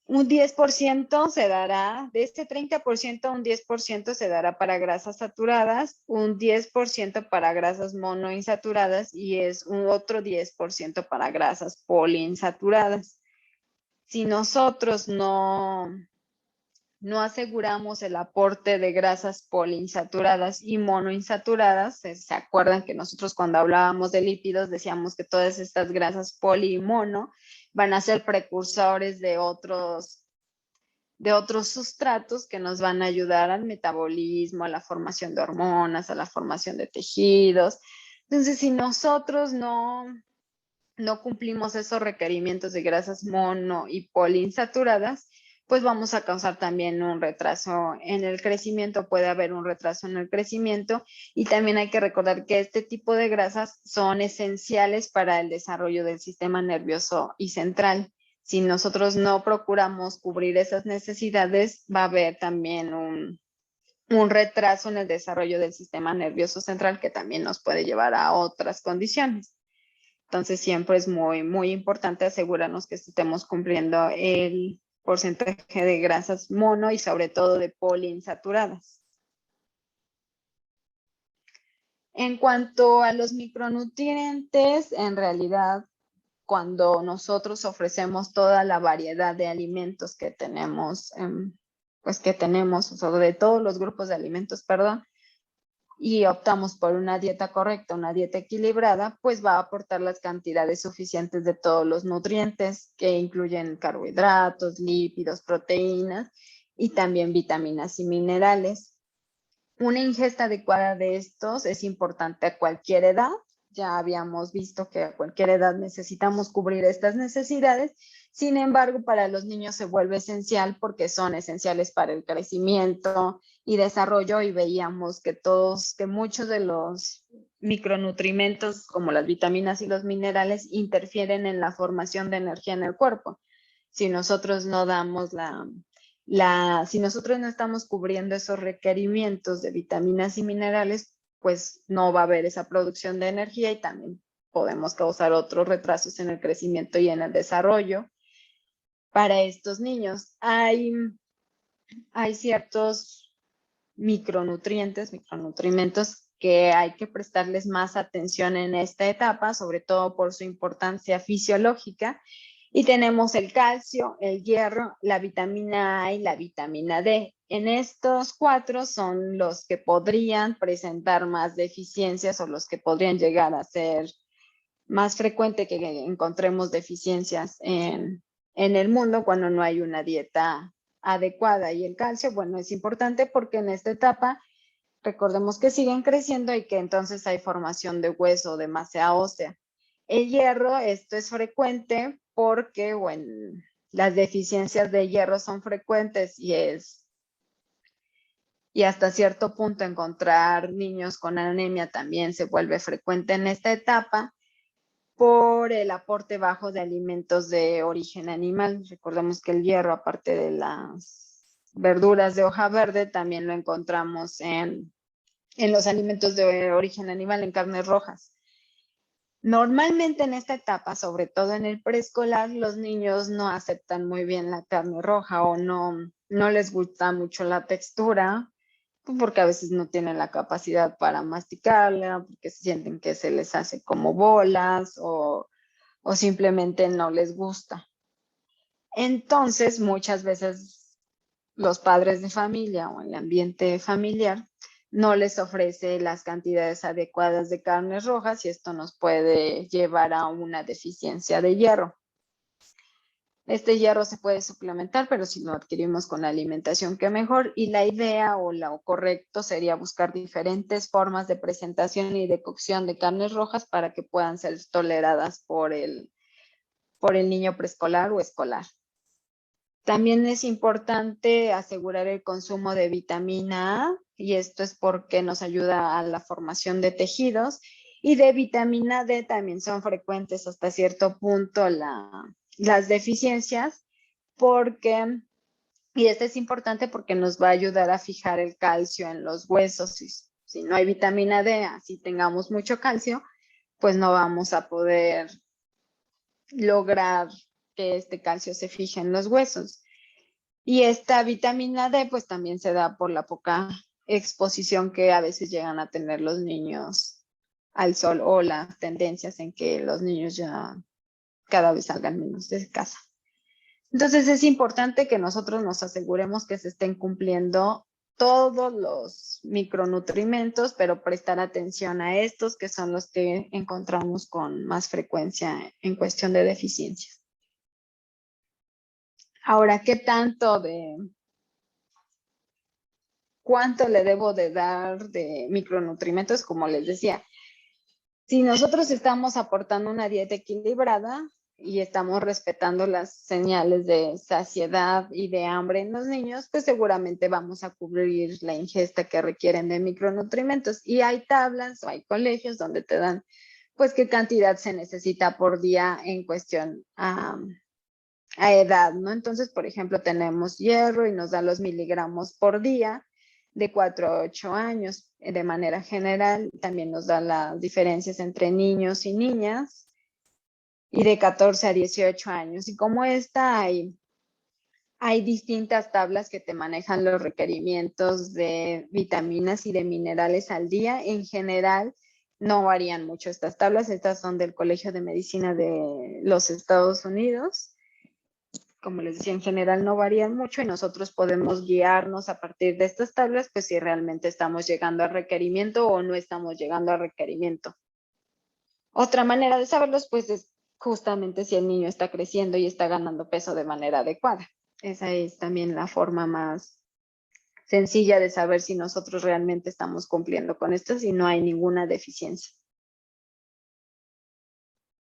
S1: Un 10% se dará, de este 30%, un 10% se dará para grasas saturadas, un 10% para grasas monoinsaturadas y es un otro 10% para grasas poliinsaturadas. Si nosotros no aseguramos el aporte de grasas poliinsaturadas y monoinsaturadas, se acuerdan que nosotros cuando hablábamos de lípidos decíamos que todas estas grasas poli y mono van a ser precursores de otros sustratos que nos van a ayudar al metabolismo, a la formación de hormonas, a la formación de tejidos. Entonces, si nosotros no cumplimos esos requerimientos de grasas mono y poliinsaturadas, pues vamos a causar también un retraso en el crecimiento, puede haber un retraso en el crecimiento y también hay que recordar que este tipo de grasas son esenciales para el desarrollo del sistema nervioso y central. Si nosotros no procuramos cubrir esas necesidades, va a haber también un retraso en el desarrollo del sistema nervioso central que también nos puede llevar a otras condiciones. Entonces siempre es muy, muy importante asegurarnos que estemos cumpliendo el porcentaje de grasas mono y sobre todo de poliinsaturadas. En cuanto a los micronutrientes, en realidad cuando nosotros ofrecemos toda la variedad de alimentos que tenemos, o sea, de todos los grupos de alimentos, perdón, y optamos por una dieta correcta, una dieta equilibrada, pues va a aportar las cantidades suficientes de todos los nutrientes que incluyen carbohidratos, lípidos, proteínas y también vitaminas y minerales. Una ingesta adecuada de estos es importante a cualquier edad. Ya habíamos visto que a cualquier edad necesitamos cubrir estas necesidades. Sin embargo, para los niños se vuelve esencial porque son esenciales para el crecimiento y desarrollo y veíamos que muchos de los micronutrientes como las vitaminas y los minerales interfieren en la formación de energía en el cuerpo. Si nosotros no damos si nosotros no estamos cubriendo esos requerimientos de vitaminas y minerales, pues no va a haber esa producción de energía y también podemos causar otros retrasos en el crecimiento y en el desarrollo. Para estos niños hay ciertos micronutrientes que hay que prestarles más atención en esta etapa, sobre todo por su importancia fisiológica. Y tenemos el calcio, el hierro, la vitamina A y la vitamina D. En estos 4 son los que podrían presentar más deficiencias o los que podrían llegar a ser más frecuente que encontremos deficiencias en el mundo cuando no hay una dieta adecuada. Y el calcio, bueno, es importante porque en esta etapa recordemos que siguen creciendo y que entonces hay formación de hueso, de masa ósea. El hierro, esto es frecuente porque, bueno, las deficiencias de hierro son frecuentes y hasta cierto punto encontrar niños con anemia también se vuelve frecuente en esta etapa por el aporte bajo de alimentos de origen animal. Recordemos que el hierro, aparte de las verduras de hoja verde, también lo encontramos en los alimentos de origen animal, en carnes rojas. Normalmente en esta etapa, sobre todo en el preescolar, los niños no aceptan muy bien la carne roja o no les gusta mucho la textura, porque a veces no tienen la capacidad para masticarla, porque sienten que se les hace como bolas o simplemente no les gusta. Entonces, muchas veces los padres de familia o el ambiente familiar no les ofrece las cantidades adecuadas de carnes rojas y esto nos puede llevar a una deficiencia de hierro. Este hierro se puede suplementar, pero si lo adquirimos con alimentación, qué mejor. Y la idea o lo correcto sería buscar diferentes formas de presentación y de cocción de carnes rojas para que puedan ser toleradas por el niño preescolar o escolar. También es importante asegurar el consumo de vitamina A, y esto es porque nos ayuda a la formación de tejidos, y de vitamina D también son frecuentes hasta cierto punto las deficiencias, y esto es importante porque nos va a ayudar a fijar el calcio en los huesos. Si no hay vitamina D, así tengamos mucho calcio, pues no vamos a poder lograr que este calcio se fije en los huesos. Y esta vitamina D pues también se da por la poca exposición que a veces llegan a tener los niños al sol, o las tendencias en que los niños ya cada vez salgan menos de casa. Entonces es importante que nosotros nos aseguremos que se estén cumpliendo todos los micronutrientes, pero prestar atención a estos que son los que encontramos con más frecuencia en cuestión de deficiencias. Ahora, ¿cuánto le debo de dar de micronutrientes? Como les decía, si nosotros estamos aportando una dieta equilibrada y estamos respetando las señales de saciedad y de hambre en los niños, pues seguramente vamos a cubrir la ingesta que requieren de micronutrientes. Y hay tablas o hay colegios donde te dan, pues, qué cantidad se necesita por día en cuestión a edad, ¿no? Entonces, por ejemplo, tenemos hierro y nos da los miligramos por día de 4 a 8 años. De manera general, también nos da las diferencias entre niños y niñas, y de 14 a 18 años. Y como esta, hay distintas tablas que te manejan los requerimientos de vitaminas y de minerales al día. En general, no varían mucho estas tablas. Estas son del Colegio de Medicina de los Estados Unidos. Como les decía, en general no varían mucho, y nosotros podemos guiarnos a partir de estas tablas, pues si realmente estamos llegando al requerimiento o no estamos llegando al requerimiento. Otra manera de saberlos, pues, es justamente si el niño está creciendo y está ganando peso de manera adecuada. Esa es también la forma más sencilla de saber si nosotros realmente estamos cumpliendo con esto, si no hay ninguna deficiencia.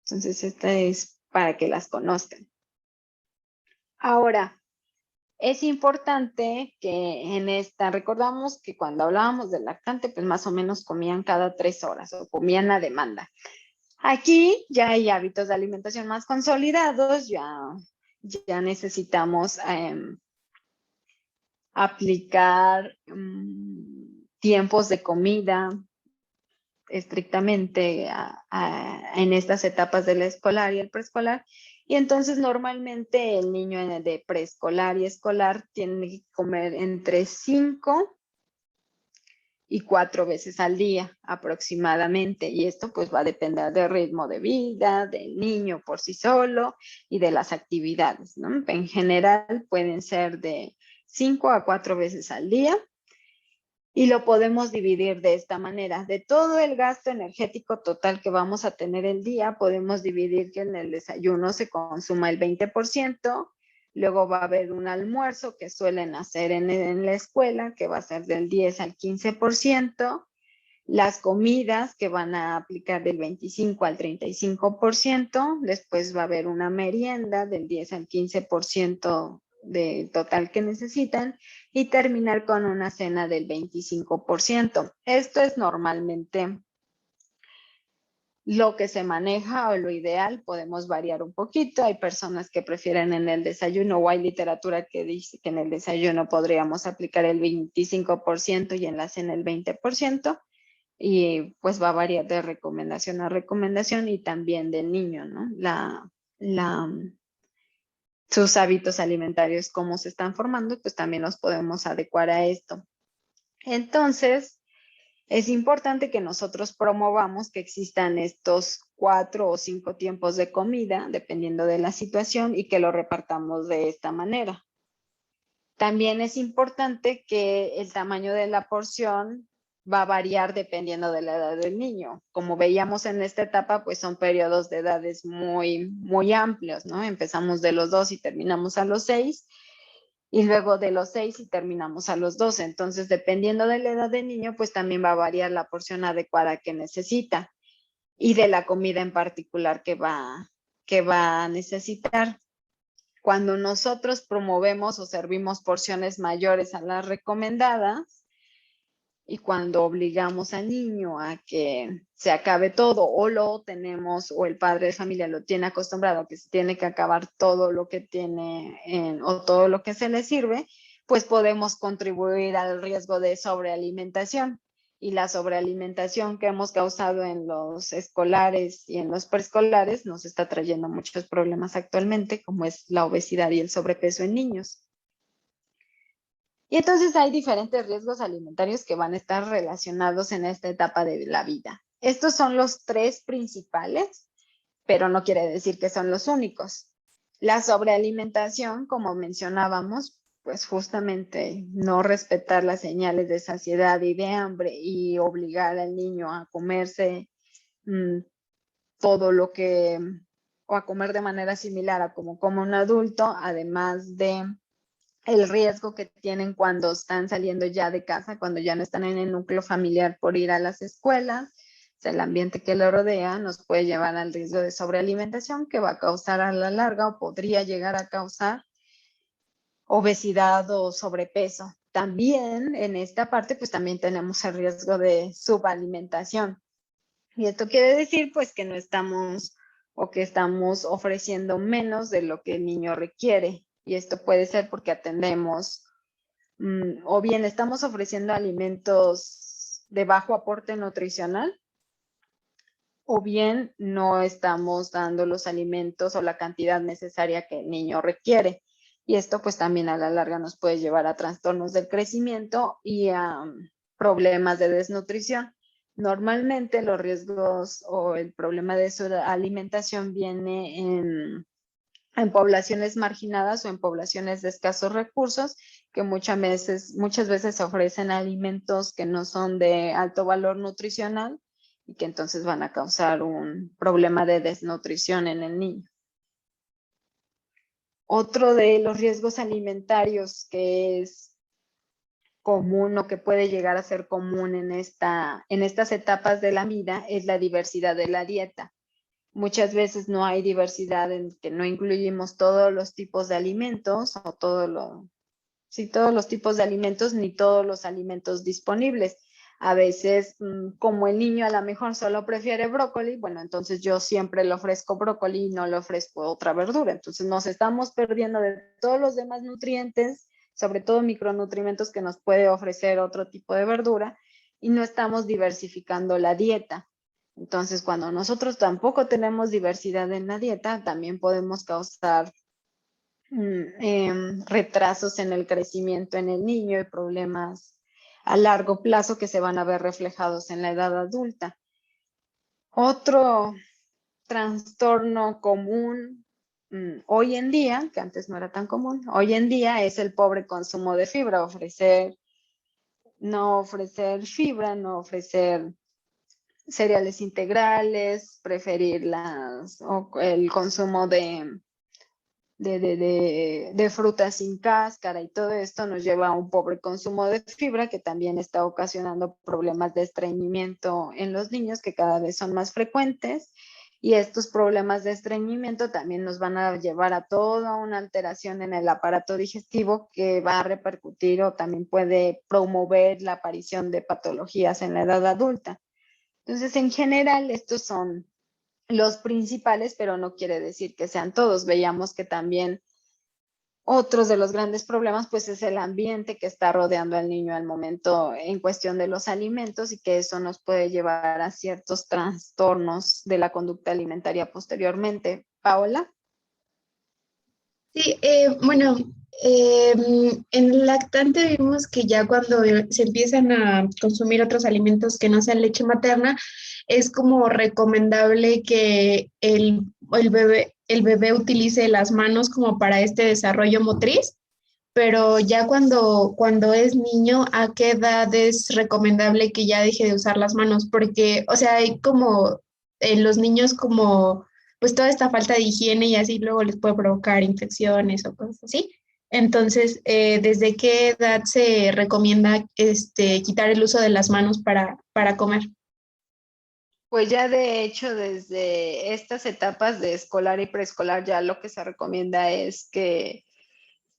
S1: Entonces, esta es para que las conozcan. Ahora, es importante que recordamos que cuando hablábamos del lactante, pues más o menos comían cada 3 horas o comían a demanda. Aquí ya hay hábitos de alimentación más consolidados, ya necesitamos aplicar tiempos de comida estrictamente en estas etapas del escolar y el preescolar. Y entonces normalmente el niño de preescolar y escolar tiene que comer entre 5 y 4 veces al día aproximadamente. Y esto pues va a depender del ritmo de vida, del niño por sí solo y de las actividades, ¿no? En general pueden ser de 5 a 4 veces al día. Y lo podemos dividir de esta manera. De todo el gasto energético total que vamos a tener el día, podemos dividir que en el desayuno se consuma el 20%, luego va a haber un almuerzo que suelen hacer en la escuela, que va a ser del 10 al 15%, las comidas que van a aplicar del 25 al 35%, después va a haber una merienda del 10 al 15% de total que necesitan, y terminar con una cena del 25%. Esto es normalmente lo que se maneja o lo ideal. Podemos variar un poquito. Hay personas que prefieren en el desayuno, o hay literatura que dice que en el desayuno podríamos aplicar el 25% y en la cena el 20%. Y pues va a variar de recomendación a recomendación y también del niño, ¿no? Sus hábitos alimentarios, cómo se están formando, pues también los podemos adecuar a esto. Entonces, es importante que nosotros promovamos que existan estos 4 o 5 tiempos de comida, dependiendo de la situación, y que lo repartamos de esta manera. También es importante que el tamaño de la porción va a variar dependiendo de la edad del niño. Como veíamos en esta etapa, pues son periodos de edades muy, muy amplios, ¿no? Empezamos de los 2 y terminamos a los 6, y luego de los 6 y terminamos a los 12. Entonces, dependiendo de la edad del niño, pues también va a variar la porción adecuada que necesita y de la comida en particular que va a necesitar. Cuando nosotros promovemos o servimos porciones mayores a las recomendadas, y cuando obligamos al niño a que se acabe todo o lo tenemos o el padre de familia lo tiene acostumbrado a que se tiene que acabar todo lo que tiene o todo lo que se le sirve, pues podemos contribuir al riesgo de sobrealimentación. Y la sobrealimentación que hemos causado en los escolares y en los preescolares nos está trayendo muchos problemas actualmente, como es la obesidad y el sobrepeso en niños. Y entonces hay diferentes riesgos alimentarios que van a estar relacionados en esta etapa de la vida. Estos son los 3 principales, pero no quiere decir que son los únicos. La sobrealimentación, como mencionábamos, pues justamente no respetar las señales de saciedad y de hambre y obligar al niño a comerse todo lo que, o a comer de manera similar a como un adulto, además de el riesgo que tienen cuando están saliendo ya de casa, cuando ya no están en el núcleo familiar por ir a las escuelas. O sea, el ambiente que lo rodea nos puede llevar al riesgo de sobrealimentación que va a causar a la larga o podría llegar a causar obesidad o sobrepeso. También en esta parte pues también tenemos el riesgo de subalimentación. Y esto quiere decir pues que no estamos o que estamos ofreciendo menos de lo que el niño requiere. Y esto puede ser porque atendemos o bien estamos ofreciendo alimentos de bajo aporte nutricional o bien no estamos dando los alimentos o la cantidad necesaria que el niño requiere. Y esto pues también a la larga nos puede llevar a trastornos del crecimiento y a problemas de desnutrición. Normalmente los riesgos o el problema de su alimentación viene en poblaciones marginadas o en poblaciones de escasos recursos, que muchas veces ofrecen alimentos que no son de alto valor nutricional y que entonces van a causar un problema de desnutrición en el niño. Otro de los riesgos alimentarios que es común o que puede llegar a ser común en estas etapas de la vida es la diversidad de la dieta. Muchas veces no hay diversidad en que no incluimos todos los tipos de alimentos o todos los tipos de alimentos ni todos los alimentos disponibles. A veces, como el niño a lo mejor solo prefiere brócoli, bueno, entonces yo siempre le ofrezco brócoli y no le ofrezco otra verdura. Entonces nos estamos perdiendo de todos los demás nutrientes, sobre todo micronutrientes que nos puede ofrecer otro tipo de verdura, y no estamos diversificando la dieta. Entonces, cuando nosotros tampoco tenemos diversidad en la dieta, también podemos causar retrasos en el crecimiento en el niño y problemas a largo plazo que se van a ver reflejados en la edad adulta. Otro trastorno común hoy en día, que antes no era tan común, hoy en día es el pobre consumo de fibra, no ofrecer fibra, no ofrecer cereales integrales, preferir el consumo de frutas sin cáscara, y todo esto nos lleva a un pobre consumo de fibra que también está ocasionando problemas de estreñimiento en los niños que cada vez son más frecuentes, y estos problemas de estreñimiento también nos van a llevar a toda una alteración en el aparato digestivo que va a repercutir o también puede promover la aparición de patologías en la edad adulta. Entonces, en general, estos son los principales, pero no quiere decir que sean todos. Veíamos que también otros de los grandes problemas, pues es el ambiente que está rodeando al niño al momento en cuestión de los alimentos, y que eso nos puede llevar a ciertos trastornos de la conducta alimentaria posteriormente. Paola.
S4: Sí, bueno, en el lactante vimos que ya cuando se empiezan a consumir otros alimentos que no sean leche materna, es como recomendable que el bebé utilice las manos como para este desarrollo motriz, pero ya cuando es niño, ¿a qué edad es recomendable que ya deje de usar las manos? Porque, o sea, hay como en los niños como pues toda esta falta de higiene y así luego les puede provocar infecciones o cosas así. Entonces, ¿desde qué edad se recomienda quitar el uso de las manos para comer?
S1: Pues ya de hecho desde estas etapas de escolar y preescolar ya lo que se recomienda es que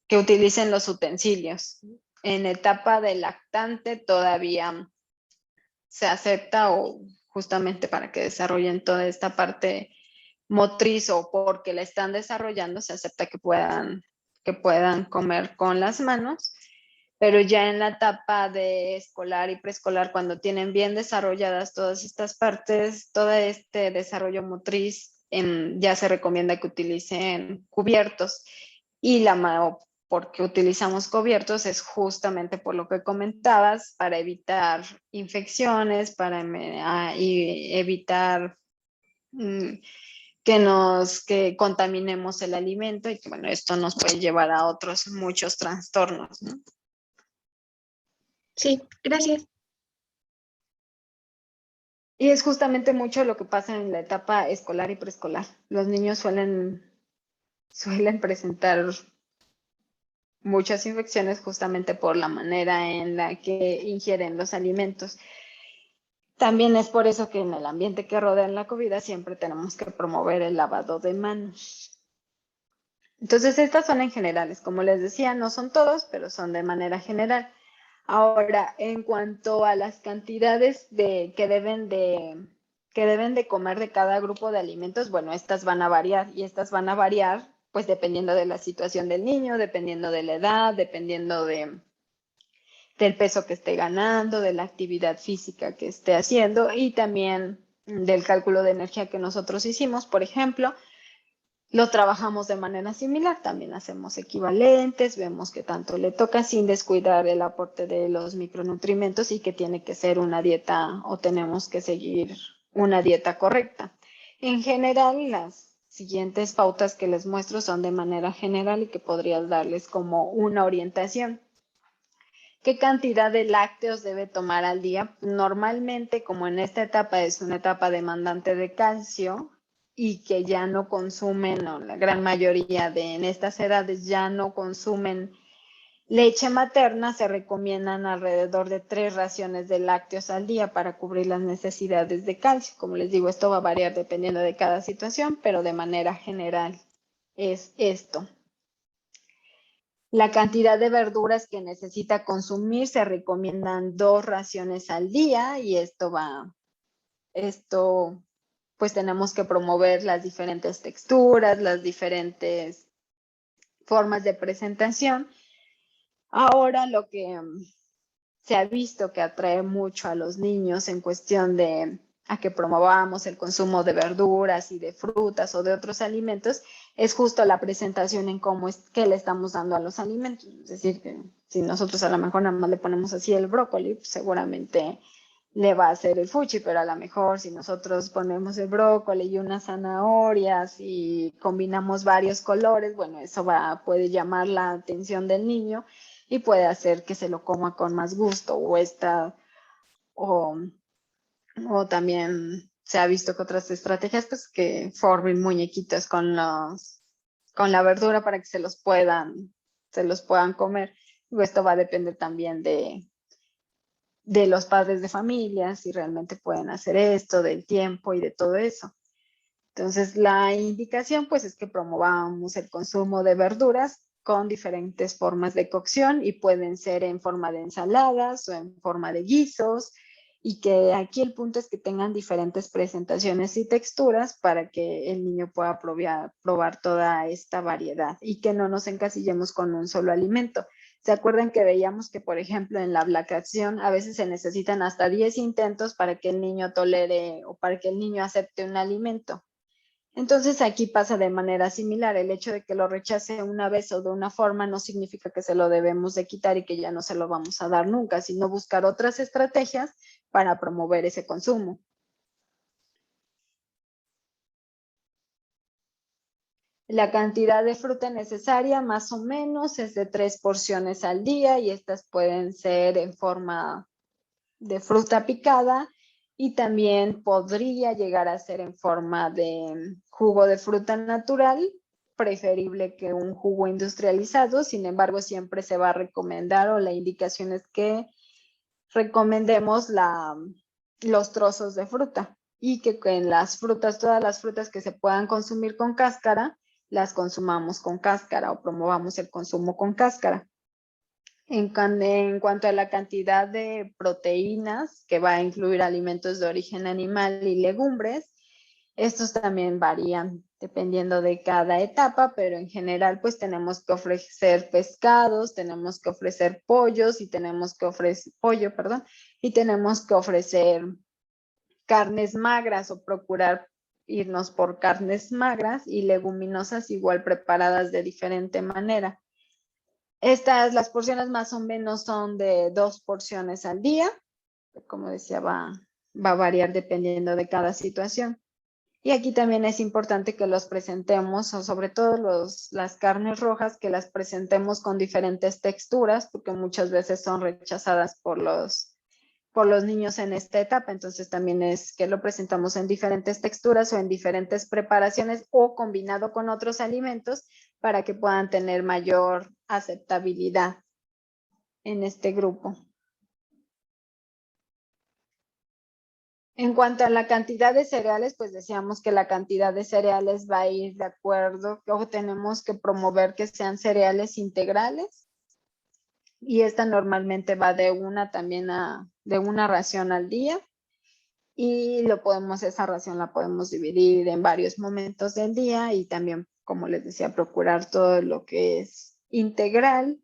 S1: utilicen los utensilios. En etapa de lactante todavía se acepta o justamente para que desarrollen toda esta parte motriz o porque la están desarrollando, se acepta que puedan comer con las manos, pero ya en la etapa de escolar y preescolar, cuando tienen bien desarrolladas todas estas partes, todo este desarrollo motriz, ya se recomienda que utilicen cubiertos y porque utilizamos cubiertos es justamente por lo que comentabas, para evitar infecciones, para evitar que contaminemos el alimento y que bueno, esto nos puede llevar a otros muchos trastornos, ¿no?
S4: Sí, gracias.
S1: Y es justamente mucho lo que pasa en la etapa escolar y preescolar. Los niños suelen presentar muchas infecciones justamente por la manera en la que ingieren los alimentos. También es por eso que en el ambiente que rodea la comida siempre tenemos que promover el lavado de manos. Entonces, estas son en generales. Como les decía, no son todos, pero son de manera general. Ahora, en cuanto a las cantidades que deben de comer de cada grupo de alimentos, bueno, estas van a variar y estas van a variar pues dependiendo de la situación del niño, dependiendo de la edad, dependiendo del peso que esté ganando, de la actividad física que esté haciendo y también del cálculo de energía que nosotros hicimos. Por ejemplo, lo trabajamos de manera similar, también hacemos equivalentes, vemos que tanto le toca sin descuidar el aporte de los micronutrientes y que tiene que ser una dieta o tenemos que seguir una dieta correcta. En general, las siguientes pautas que les muestro son de manera general y que podrías darles como una orientación. ¿Qué cantidad de lácteos debe tomar al día? Normalmente, como en esta etapa es una etapa demandante de calcio y que ya no consumen, o la gran mayoría en estas edades ya no consumen leche materna, se recomiendan alrededor de 3 raciones de lácteos al día para cubrir las necesidades de calcio. Como les digo, esto va a variar dependiendo de cada situación, pero de manera general es esto. La cantidad de verduras que necesita consumir, se recomiendan 2 raciones al día y pues tenemos que promover las diferentes texturas, las diferentes formas de presentación. Ahora lo que se ha visto que atrae mucho a los niños en cuestión de a que promovamos el consumo de verduras y de frutas o de otros alimentos, es justo la presentación en cómo es que le estamos dando a los alimentos. Es decir, que si nosotros a lo mejor nada más le ponemos así el brócoli, pues seguramente le va a hacer el fuchi, pero a lo mejor si nosotros ponemos el brócoli y unas zanahorias y combinamos varios colores, bueno, eso puede llamar la atención del niño y puede hacer que se lo coma con más gusto o también se ha visto que otras estrategias, pues que formen muñequitos con la verdura para que se los puedan comer. Y esto va a depender también de los padres de familia, si realmente pueden hacer esto, del tiempo y de todo eso. Entonces, la indicación pues es que promovamos el consumo de verduras con diferentes formas de cocción y pueden ser en forma de ensaladas o en forma de guisos y que aquí el punto es que tengan diferentes presentaciones y texturas para que el niño pueda probar toda esta variedad y que no nos encasillemos con un solo alimento. ¿Se acuerdan que veíamos que, por ejemplo, en la lactación a veces se necesitan hasta 10 intentos para que el niño tolere o para que el niño acepte un alimento? Entonces aquí pasa de manera similar. El hecho de que lo rechace una vez o de una forma no significa que se lo debemos de quitar y que ya no se lo vamos a dar nunca, sino buscar otras estrategias para promover ese consumo. La cantidad de fruta necesaria más o menos es de 3 porciones al día y estas pueden ser en forma de fruta picada y también podría llegar a ser en forma de jugo de fruta natural, preferible que un jugo industrializado. Sin embargo, siempre se va a recomendar o la indicación es que recomendemos los trozos de fruta. y que en las frutas, todas las frutas que se puedan consumir con cáscara, las consumamos con cáscara o promovamos el consumo con cáscara. En cuanto a la cantidad de proteínas, que va a incluir alimentos de origen animal y legumbres, estos también varían dependiendo de cada etapa, pero en general pues tenemos que ofrecer pescados, tenemos que ofrecer pollos y tenemos que ofrecer y tenemos que ofrecer carnes magras o procurar irnos por carnes magras y leguminosas igual preparadas de diferente manera. Las porciones más o menos son de 2 porciones al día. Como decía, va a variar dependiendo de cada situación. Y aquí también es importante que los presentemos, o sobre todo las carnes rojas, que las presentemos con diferentes texturas, porque muchas veces son rechazadas por los niños en esta etapa. Entonces también es que lo presentamos en diferentes texturas o en diferentes preparaciones o combinado con otros alimentos para que puedan tener mayor aceptabilidad en este grupo. En cuanto a la cantidad de cereales, pues decíamos que la cantidad de cereales va a ir de acuerdo, o tenemos que promover que sean cereales integrales, y esta normalmente va de una ración al día, y esa ración la podemos dividir en varios momentos del día, y también, como les decía, procurar todo lo que es integral,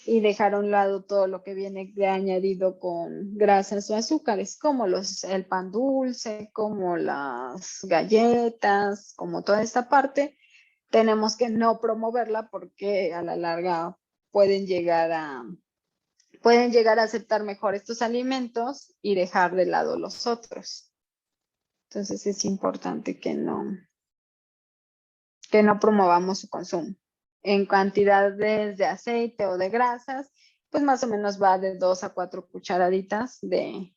S1: y dejar a un lado todo lo que viene añadido con grasas o azúcares, como el pan dulce, como las galletas, como toda esta parte. Tenemos que no promoverla porque a la larga pueden llegar a aceptar mejor estos alimentos y dejar de lado los otros. Entonces es importante que no promovamos su consumo. En cantidades de aceite o de grasas, pues más o menos va de 2 a 4 cucharaditas de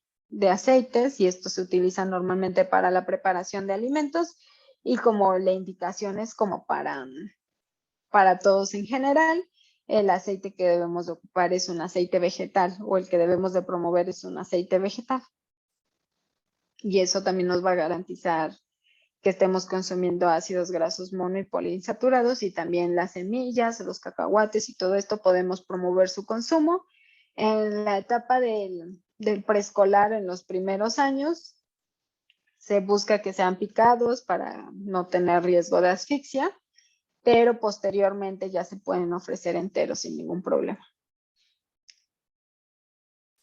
S1: aceites, y esto se utiliza normalmente para la preparación de alimentos, y como la indicación es como para todos en general. El aceite que debemos de ocupar es un aceite vegetal, o el que debemos de promover es un aceite vegetal. Y eso también nos va a garantizar que estemos consumiendo ácidos grasos mono y poliinsaturados, y también las semillas, los cacahuates y todo esto podemos promover su consumo. En la etapa del preescolar, en los primeros años, se busca que sean picados para no tener riesgo de asfixia, pero posteriormente ya se pueden ofrecer enteros sin ningún problema.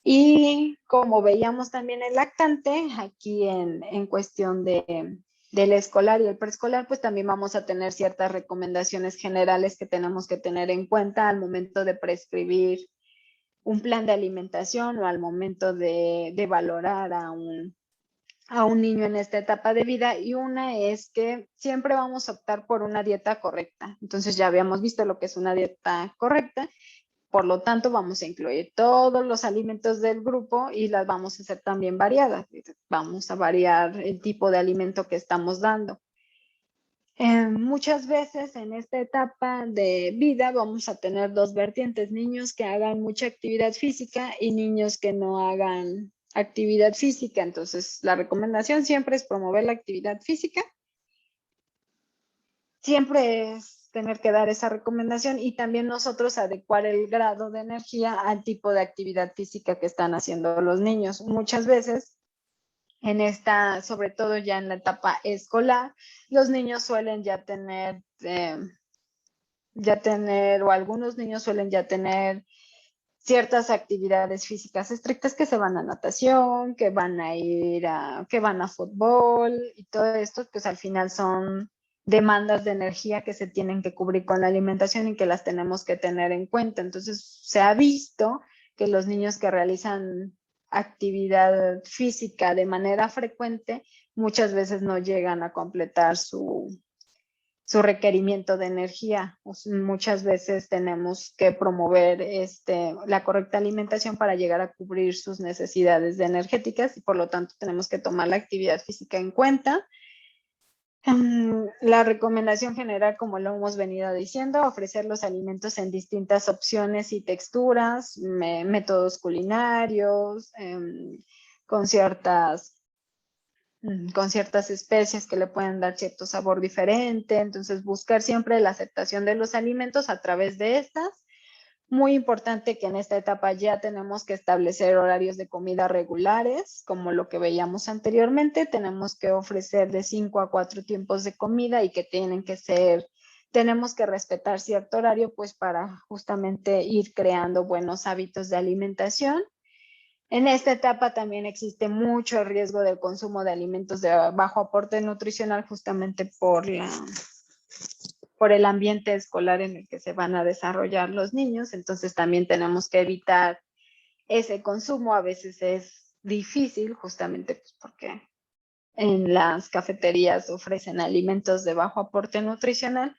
S1: Y como veíamos también el lactante, aquí en cuestión del escolar y el preescolar, pues también vamos a tener ciertas recomendaciones generales que tenemos que tener en cuenta al momento de prescribir un plan de alimentación, o al momento de valorar a un niño en esta etapa de vida. Y una es que siempre vamos a optar por una dieta correcta. Entonces ya habíamos visto lo que es una dieta correcta. Por lo tanto, vamos a incluir todos los alimentos del grupo y las vamos a hacer también variadas. Vamos a variar el tipo de alimento que estamos dando. Muchas veces en esta etapa de vida vamos a tener 2 vertientes: niños que hagan mucha actividad física y niños que no hagan actividad física. Entonces, la recomendación siempre es promover la actividad física. Siempre es tener que dar esa recomendación, y también nosotros adecuar el grado de energía al tipo de actividad física que están haciendo los niños. Muchas veces sobre todo ya en la etapa escolar, los niños suelen ya tener, o algunos niños suelen ya tener ciertas actividades físicas estrictas, que se van a natación, que van a fútbol, y todo esto pues al final son demandas de energía que se tienen que cubrir con la alimentación y que las tenemos que tener en cuenta. Entonces se ha visto que los niños que realizan actividad física de manera frecuente muchas veces no llegan a completar su requerimiento de energía. Muchas veces tenemos que promover la correcta alimentación para llegar a cubrir sus necesidades energéticas, y por lo tanto tenemos que tomar la actividad física en cuenta. La recomendación general, como lo hemos venido diciendo, ofrecer los alimentos en distintas opciones y texturas, métodos culinarios, con ciertas con ciertas especies que le pueden dar cierto sabor diferente. Entonces, buscar siempre la aceptación de los alimentos a través de estas. Muy importante que en esta etapa ya tenemos que establecer horarios de comida regulares, como lo que veíamos anteriormente. Tenemos que ofrecer de 5 a 4 tiempos de comida y que tenemos que respetar cierto horario, pues para justamente ir creando buenos hábitos de alimentación. En esta etapa también existe mucho riesgo del consumo de alimentos de bajo aporte nutricional, justamente por el ambiente escolar en el que se van a desarrollar los niños. Entonces también tenemos que evitar ese consumo. A veces es difícil, justamente pues porque en las cafeterías ofrecen alimentos de bajo aporte nutricional,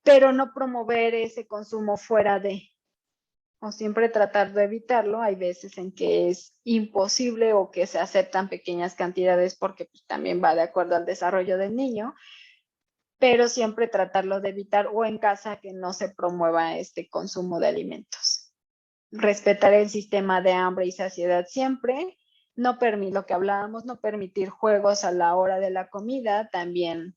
S1: pero no promover ese consumo fuera de, o siempre tratar de evitarlo. Hay veces en que es imposible o que se aceptan pequeñas cantidades porque pues, también va de acuerdo al desarrollo del niño, pero siempre tratarlo de evitar, o en casa que no se promueva este consumo de alimentos. Respetar el sistema de hambre y saciedad siempre, lo que hablábamos, no permitir juegos a la hora de la comida, también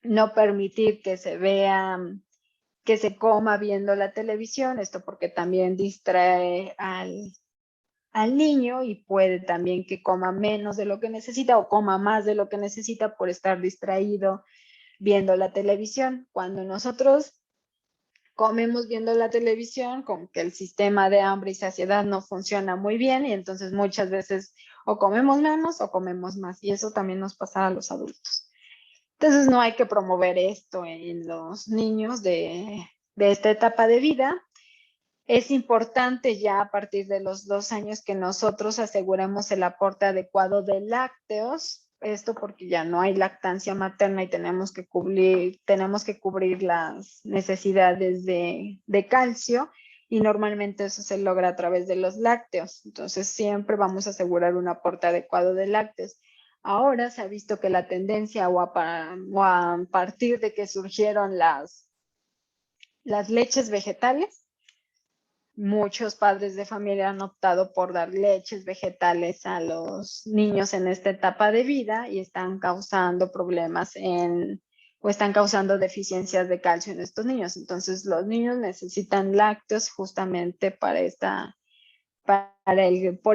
S1: no permitir que se coma viendo la televisión, esto porque también distrae al niño y puede también que coma menos de lo que necesita o coma más de lo que necesita por estar distraído viendo la televisión. Cuando nosotros comemos viendo la televisión, como que el sistema de hambre y saciedad no funciona muy bien y entonces muchas veces o comemos menos o comemos más, y eso también nos pasa a los adultos. Entonces no hay que promover esto en los niños de esta etapa de vida. Es importante ya a partir de los 2 años que nosotros aseguremos el aporte adecuado de lácteos, esto porque ya no hay lactancia materna y tenemos que cubrir las necesidades de calcio, y normalmente eso se logra a través de los lácteos. Entonces siempre vamos a asegurar un aporte adecuado de lácteos. Ahora se ha visto que la tendencia o a partir de que surgieron las leches vegetales, muchos padres de familia han optado por dar leches vegetales a los niños en esta etapa de vida y están causando problemas o están causando deficiencias de calcio en estos niños. Entonces, los niños necesitan lácteos justamente por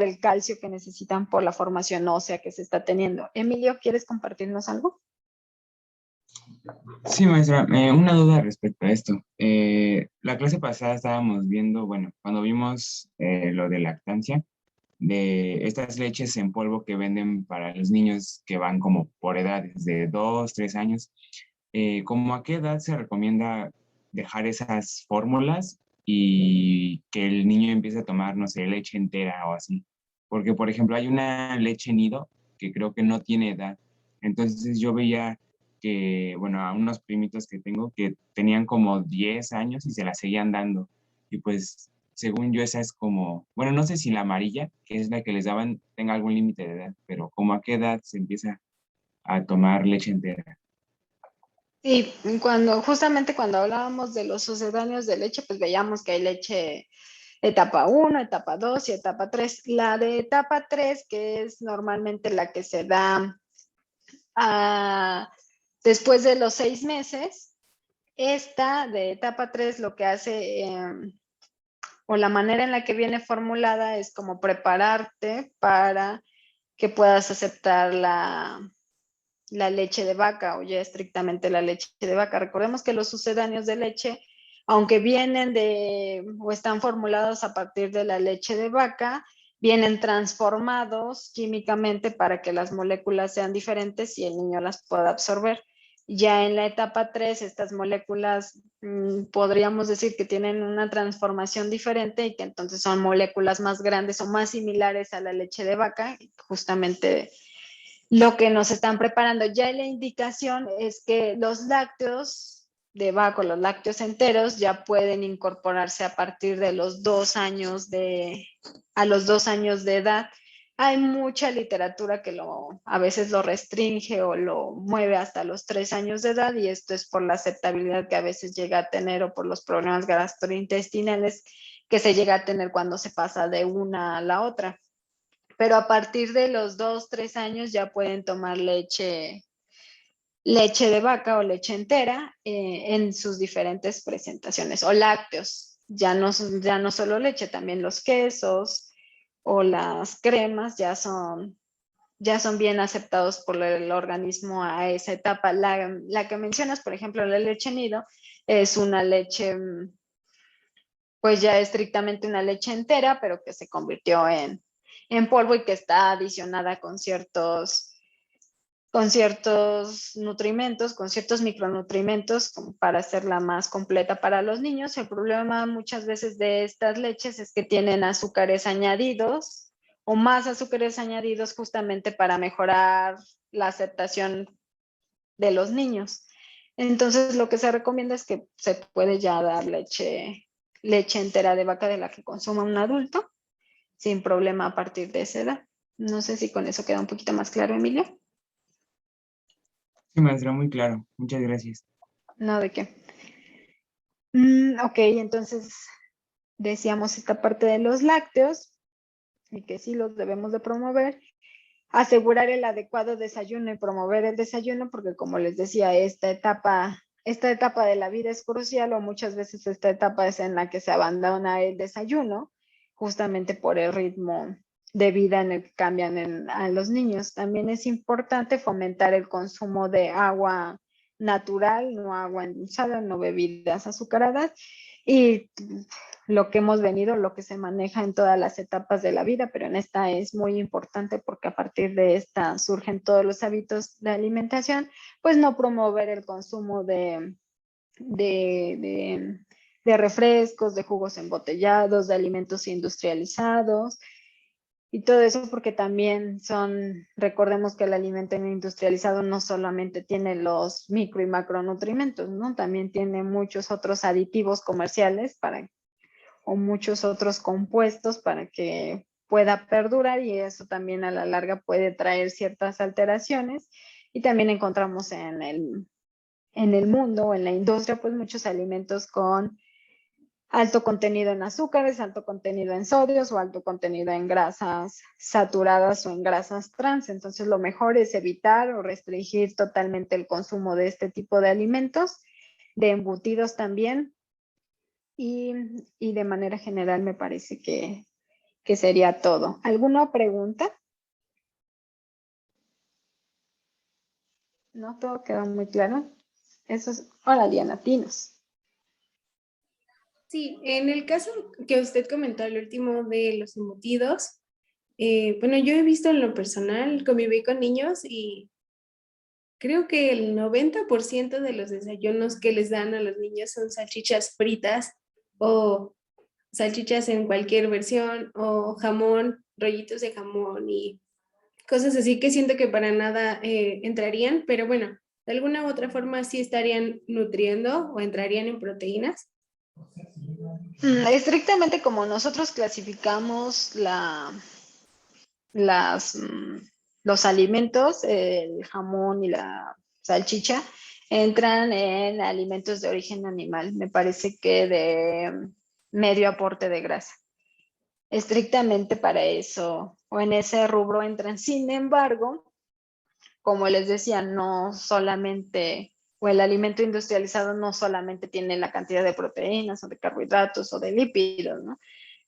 S1: el calcio que necesitan por la formación ósea que se está teniendo. Emilio, ¿quieres compartirnos algo?
S7: Sí, maestra, una duda respecto a esto. La clase pasada estábamos viendo, bueno, cuando vimos lo de lactancia, de estas leches en polvo que venden para los niños que van como por edades de 2, 3 años, ¿cómo a qué edad se recomienda dejar esas fórmulas y que el niño empiece a tomar, no sé, leche entera o así? Porque, por ejemplo, hay una leche nido que creo que no tiene edad. Entonces yo veía que, bueno, a unos primitos que tengo que tenían como 10 años y se la seguían dando. Y pues, según yo, esa es como, bueno, no sé si la amarilla, que es la que les daban, tenga algún límite de edad, pero como a qué edad se empieza a tomar leche entera.
S1: Sí, justamente cuando hablábamos de los sucedáneos de leche, pues veíamos que hay leche etapa 1, etapa 2 y etapa 3. La de etapa 3, que es normalmente la que se da después de los 6 meses, esta de etapa 3 lo que hace, o la manera en la que viene formulada es como prepararte para que puedas aceptar la leche de vaca o ya estrictamente la leche de vaca. Recordemos que los sucedáneos de leche, aunque vienen o están formulados a partir de la leche de vaca, vienen transformados químicamente para que las moléculas sean diferentes y el niño las pueda absorber. Ya en la etapa 3, estas moléculas podríamos decir que tienen una transformación diferente y que entonces son moléculas más grandes o más similares a la leche de vaca, justamente lo que nos están preparando. Ya la indicación es que los lácteos de vaca, los lácteos enteros, ya pueden incorporarse a partir de los 2 años de edad. Hay mucha literatura que a veces lo restringe o lo mueve hasta los 3 años de edad, y esto es por la aceptabilidad que a veces llega a tener o por los problemas gastrointestinales que se llega a tener cuando se pasa de una a la otra. pero a partir de los 2, 3 años ya pueden tomar leche de vaca o leche entera en sus diferentes presentaciones, o lácteos, ya no solo leche, también los quesos o las cremas ya son bien aceptados por el organismo a esa etapa. La que mencionas, por ejemplo, la leche nido, es una leche, pues ya estrictamente una leche entera, pero que se convirtió en polvo y que está adicionada con ciertos nutrimentos, con ciertos micronutrimentos para hacerla más completa para los niños. El problema muchas veces de estas leches es que tienen azúcares añadidos o más azúcares añadidos justamente para mejorar la aceptación de los niños. Entonces lo que se recomienda es que se puede ya dar leche entera de vaca de la que consuma un adulto sin problema a partir de esa edad. No sé si con eso queda un poquito más claro, Emilio.
S7: Sí, maestra, muy claro. Muchas gracias.
S1: No, ¿de qué? Ok, entonces decíamos esta parte de los lácteos y que sí los debemos de promover. Asegurar el adecuado desayuno y promover el desayuno, porque como les decía, esta etapa de la vida es crucial, o muchas veces esta etapa es en la que se abandona el desayuno, justamente por el ritmo de vida en el que cambian a los niños. También es importante fomentar el consumo de agua natural, no agua endulzada, no bebidas azucaradas, y lo que se maneja en todas las etapas de la vida, pero en esta es muy importante porque a partir de esta surgen todos los hábitos de alimentación, pues no promover el consumo de refrescos, de jugos embotellados, de alimentos industrializados, y todo eso porque también recordemos que el alimento industrializado no solamente tiene los micro y macronutrimentos, ¿no? También tiene muchos otros aditivos comerciales o muchos otros compuestos para que pueda perdurar, y eso también a la larga puede traer ciertas alteraciones. Y también encontramos en el mundo, en la industria, pues muchos alimentos con alto contenido en azúcares, alto contenido en sodios o alto contenido en grasas saturadas o en grasas trans. Entonces lo mejor es evitar o restringir totalmente el consumo de este tipo de alimentos, de embutidos también, y de manera general me parece que sería todo. ¿Alguna pregunta? No, todo quedó muy claro. Eso es. Hola, Diana, dinos.
S8: Sí, en el caso que usted comentó al último de los embutidos, bueno, yo he visto en lo personal, conviví con niños y creo que el 90% de los desayunos que les dan a los niños son salchichas fritas o salchichas en cualquier versión o jamón, rollitos de jamón y cosas así que siento que para nada entrarían, pero bueno, de alguna u otra forma sí estarían nutriendo o entrarían en proteínas.
S1: Estrictamente como nosotros clasificamos los alimentos, el jamón y la salchicha, entran en alimentos de origen animal. Me parece que de medio aporte de grasa. Estrictamente para eso, o en ese rubro entran. Sin embargo, como les decía, no solamente, o el alimento industrializado no solamente tiene la cantidad de proteínas o de carbohidratos o de lípidos, ¿no?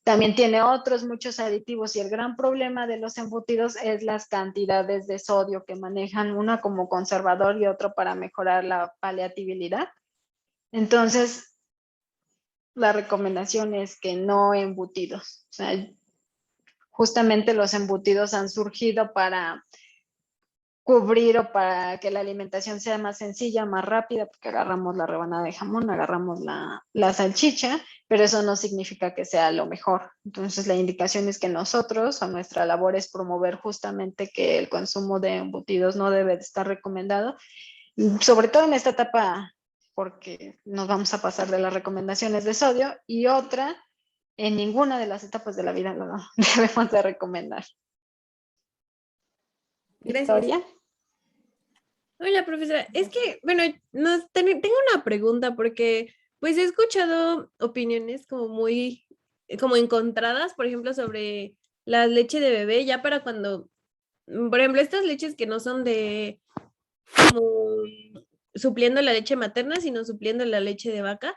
S1: También tiene otros muchos aditivos, y el gran problema de los embutidos es las cantidades de sodio que manejan, una como conservador y otro para mejorar la paleabilidad. Entonces, la recomendación es que no embutidos. O sea, justamente los embutidos han surgido para cubrir o para que la alimentación sea más sencilla, más rápida, porque agarramos la rebanada de jamón, agarramos la salchicha, pero eso no significa que sea lo mejor. Entonces la indicación es que nosotros, o nuestra labor es promover justamente que el consumo de embutidos no debe de estar recomendado, sobre todo en esta etapa, porque nos vamos a pasar de las recomendaciones de sodio, y otra, en ninguna de las etapas de la vida lo debemos de recomendar.
S8: Gracias.
S1: Victoria.
S9: Hola, profesora. Es que, bueno, tengo una pregunta porque pues he escuchado opiniones como muy, como encontradas, por ejemplo, sobre la leche de bebé ya para cuando, por ejemplo, estas leches que no son de como supliendo la leche materna, sino supliendo la leche de vaca,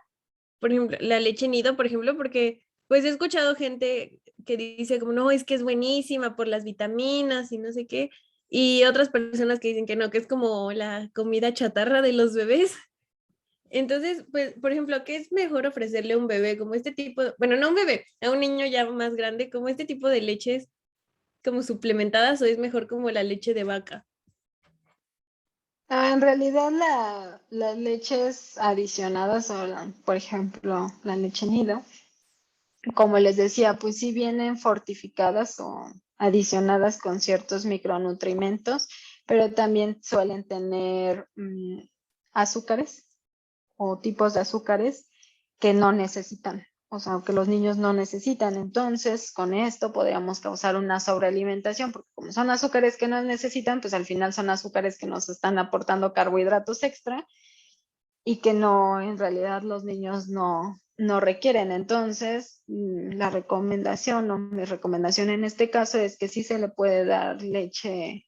S9: por ejemplo, la leche nido, por ejemplo, porque pues he escuchado gente que dice como, no, es que es buenísima por las vitaminas y no sé qué, y otras personas que dicen que no, que es como la comida chatarra de los bebés. Entonces, pues, por ejemplo, ¿qué es mejor ofrecerle a un bebé como este tipo, bueno, no a un bebé, a un niño ya más grande, como este tipo de leches como suplementadas o es mejor como la leche de vaca?
S1: En realidad las leches adicionadas por ejemplo, la leche nido, como les decía, pues sí vienen fortificadas o adicionadas con ciertos micronutrimentos, pero también suelen tener azúcares o tipos de azúcares que no necesitan, o sea, que los niños no necesitan. Entonces, con esto podríamos causar una sobrealimentación, porque como son azúcares que no necesitan, pues al final son azúcares que nos están aportando carbohidratos extra y que no, en realidad los niños no requieren. Entonces, la recomendación o mi recomendación en este caso es que sí se le puede dar leche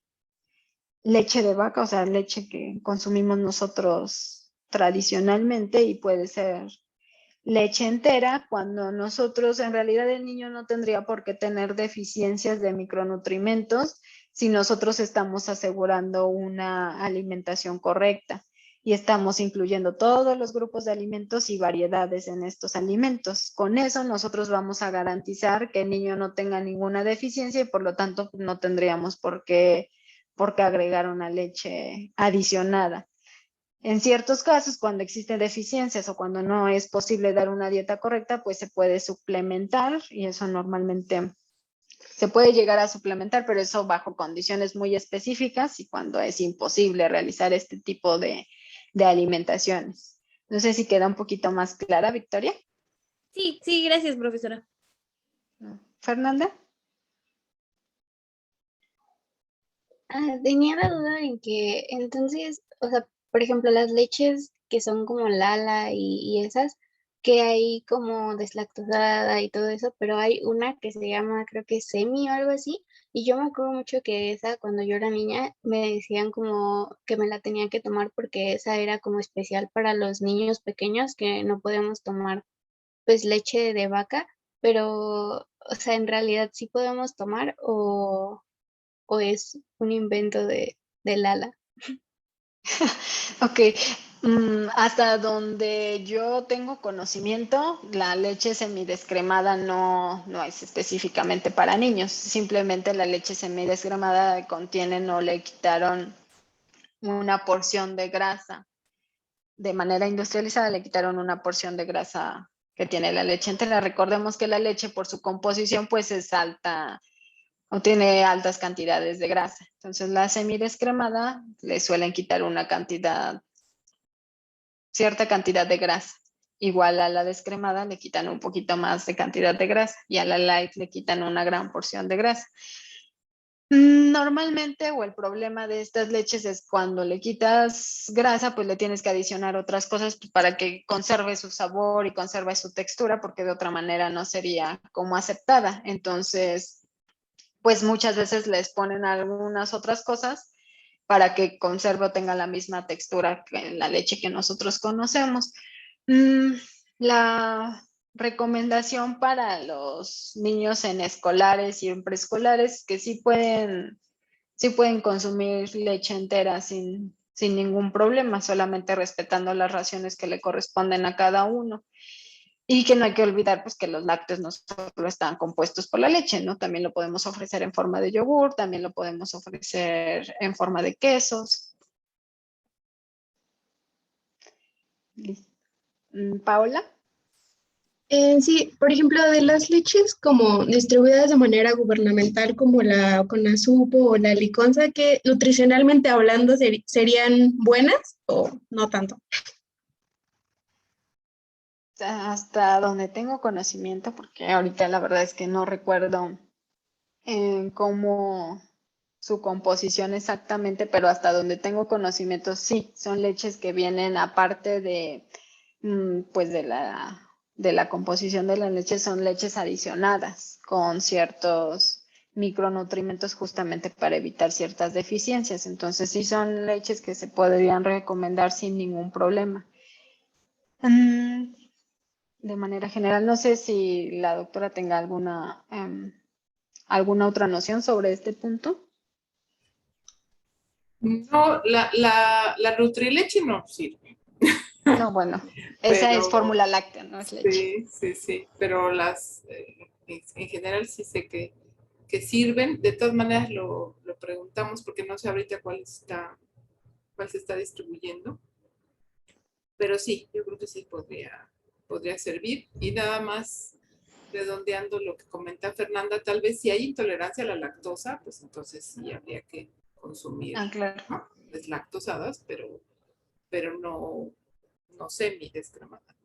S1: de vaca, o sea, leche que consumimos nosotros tradicionalmente y puede ser leche entera cuando nosotros, en realidad el niño no tendría por qué tener deficiencias de micronutrimentos si nosotros estamos asegurando una alimentación correcta y estamos incluyendo todos los grupos de alimentos y variedades en estos alimentos. Con eso nosotros vamos a garantizar que el niño no tenga ninguna deficiencia y por lo tanto no tendríamos por qué agregar una leche adicionada. En ciertos casos, cuando existen deficiencias o cuando no es posible dar una dieta correcta, pues se puede suplementar y eso normalmente se puede llegar a suplementar, pero eso bajo condiciones muy específicas y cuando es imposible realizar este tipo de alimentaciones. No sé si queda un poquito más clara, Victoria.
S9: Sí, sí, gracias, profesora.
S1: Fernanda.
S2: Tenía la duda en que entonces, o sea, por ejemplo, las leches que son como Lala y esas, que hay como deslactosada y todo eso, pero hay una que se llama, creo que Semi o algo así, y yo me acuerdo mucho que esa, cuando yo era niña, me decían como que me la tenía que tomar porque esa era como especial para los niños pequeños que no podemos tomar pues leche de vaca, pero, o sea, en realidad sí podemos tomar o es un invento de Lala.
S1: Ok, hasta donde yo tengo conocimiento, la leche semidescremada no es específicamente para niños, simplemente la leche semidescremada contiene o le quitaron una porción de grasa. De manera industrializada le quitaron una porción de grasa que tiene la leche entera. Recordemos que la leche por su composición pues es alta o tiene altas cantidades de grasa. Entonces la semidescremada le suelen quitar cierta cantidad de grasa. Igual a la descremada le quitan un poquito más de cantidad de grasa y a la light le quitan una gran porción de grasa. Normalmente, o el problema de estas leches es cuando le quitas grasa, pues le tienes que adicionar otras cosas para que conserve su sabor y conserve su textura, porque de otra manera no sería como aceptada. Entonces, pues muchas veces les ponen algunas otras cosas para que conserve o tenga la misma textura que la leche que nosotros conocemos. La recomendación para los niños en escolares y en preescolares que sí pueden consumir leche entera sin ningún problema, solamente respetando las raciones que le corresponden a cada uno. Y que no hay que olvidar pues, que los lácteos no solo están compuestos por la leche, ¿no? También lo podemos ofrecer en forma de yogur, también lo podemos ofrecer en forma de quesos. Paola.
S8: Sí, por ejemplo, de las leches como distribuidas de manera gubernamental como la CONASUPO o la Liconza, que nutricionalmente hablando serían buenas o no tanto.
S1: Hasta donde tengo conocimiento, porque ahorita la verdad es que no recuerdo cómo su composición exactamente, pero hasta donde tengo conocimiento, sí, son leches que vienen aparte de, pues de la composición de la leche, son leches adicionadas con ciertos micronutrientes justamente para evitar ciertas deficiencias. Entonces, sí son leches que se podrían recomendar sin ningún problema. De manera general, no sé si la doctora tenga alguna otra noción sobre este punto.
S10: No, la Nutrileche no sirve.
S1: No, bueno, esa es
S10: Pero
S1: fórmula láctea, no es leche.
S10: sí, pero en general sí sé que sirven. De todas maneras lo preguntamos porque no sé ahorita cuál se está distribuyendo. Pero sí, yo creo que sí podría servir. Y nada más redondeando lo que comenta Fernanda, tal vez si hay intolerancia a la lactosa, pues entonces sí habría que consumir
S1: Claro.
S10: deslactosadas, pero no semidescremadas.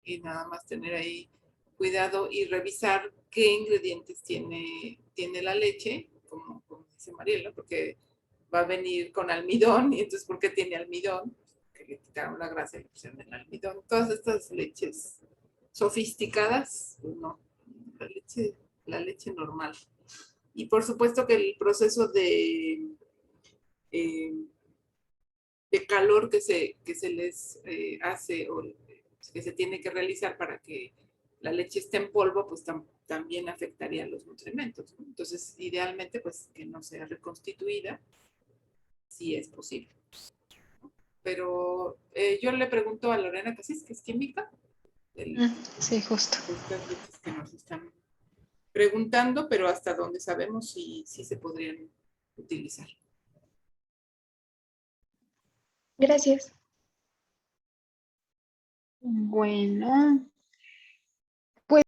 S10: Y nada más tener ahí cuidado y revisar qué ingredientes tiene la leche, como dice Mariela, porque va a venir con almidón, y entonces ¿por qué tiene almidón? Que le quitaron la grasa y le pusieron el almidón. Todas estas leches sofisticadas, pues no, la leche normal. Y por supuesto que el proceso de calor que se les hace o que se tiene que realizar para que la leche esté en polvo, pues también afectaría los nutrimentos, ¿no? Entonces, idealmente, pues que no sea reconstituida, si es posible. Pero yo le pregunto a Lorena Casís, que es química,
S1: sí, justo.
S10: Estas leches que nos están preguntando, pero hasta donde sabemos si se podrían utilizar.
S4: Gracias.
S1: Bueno,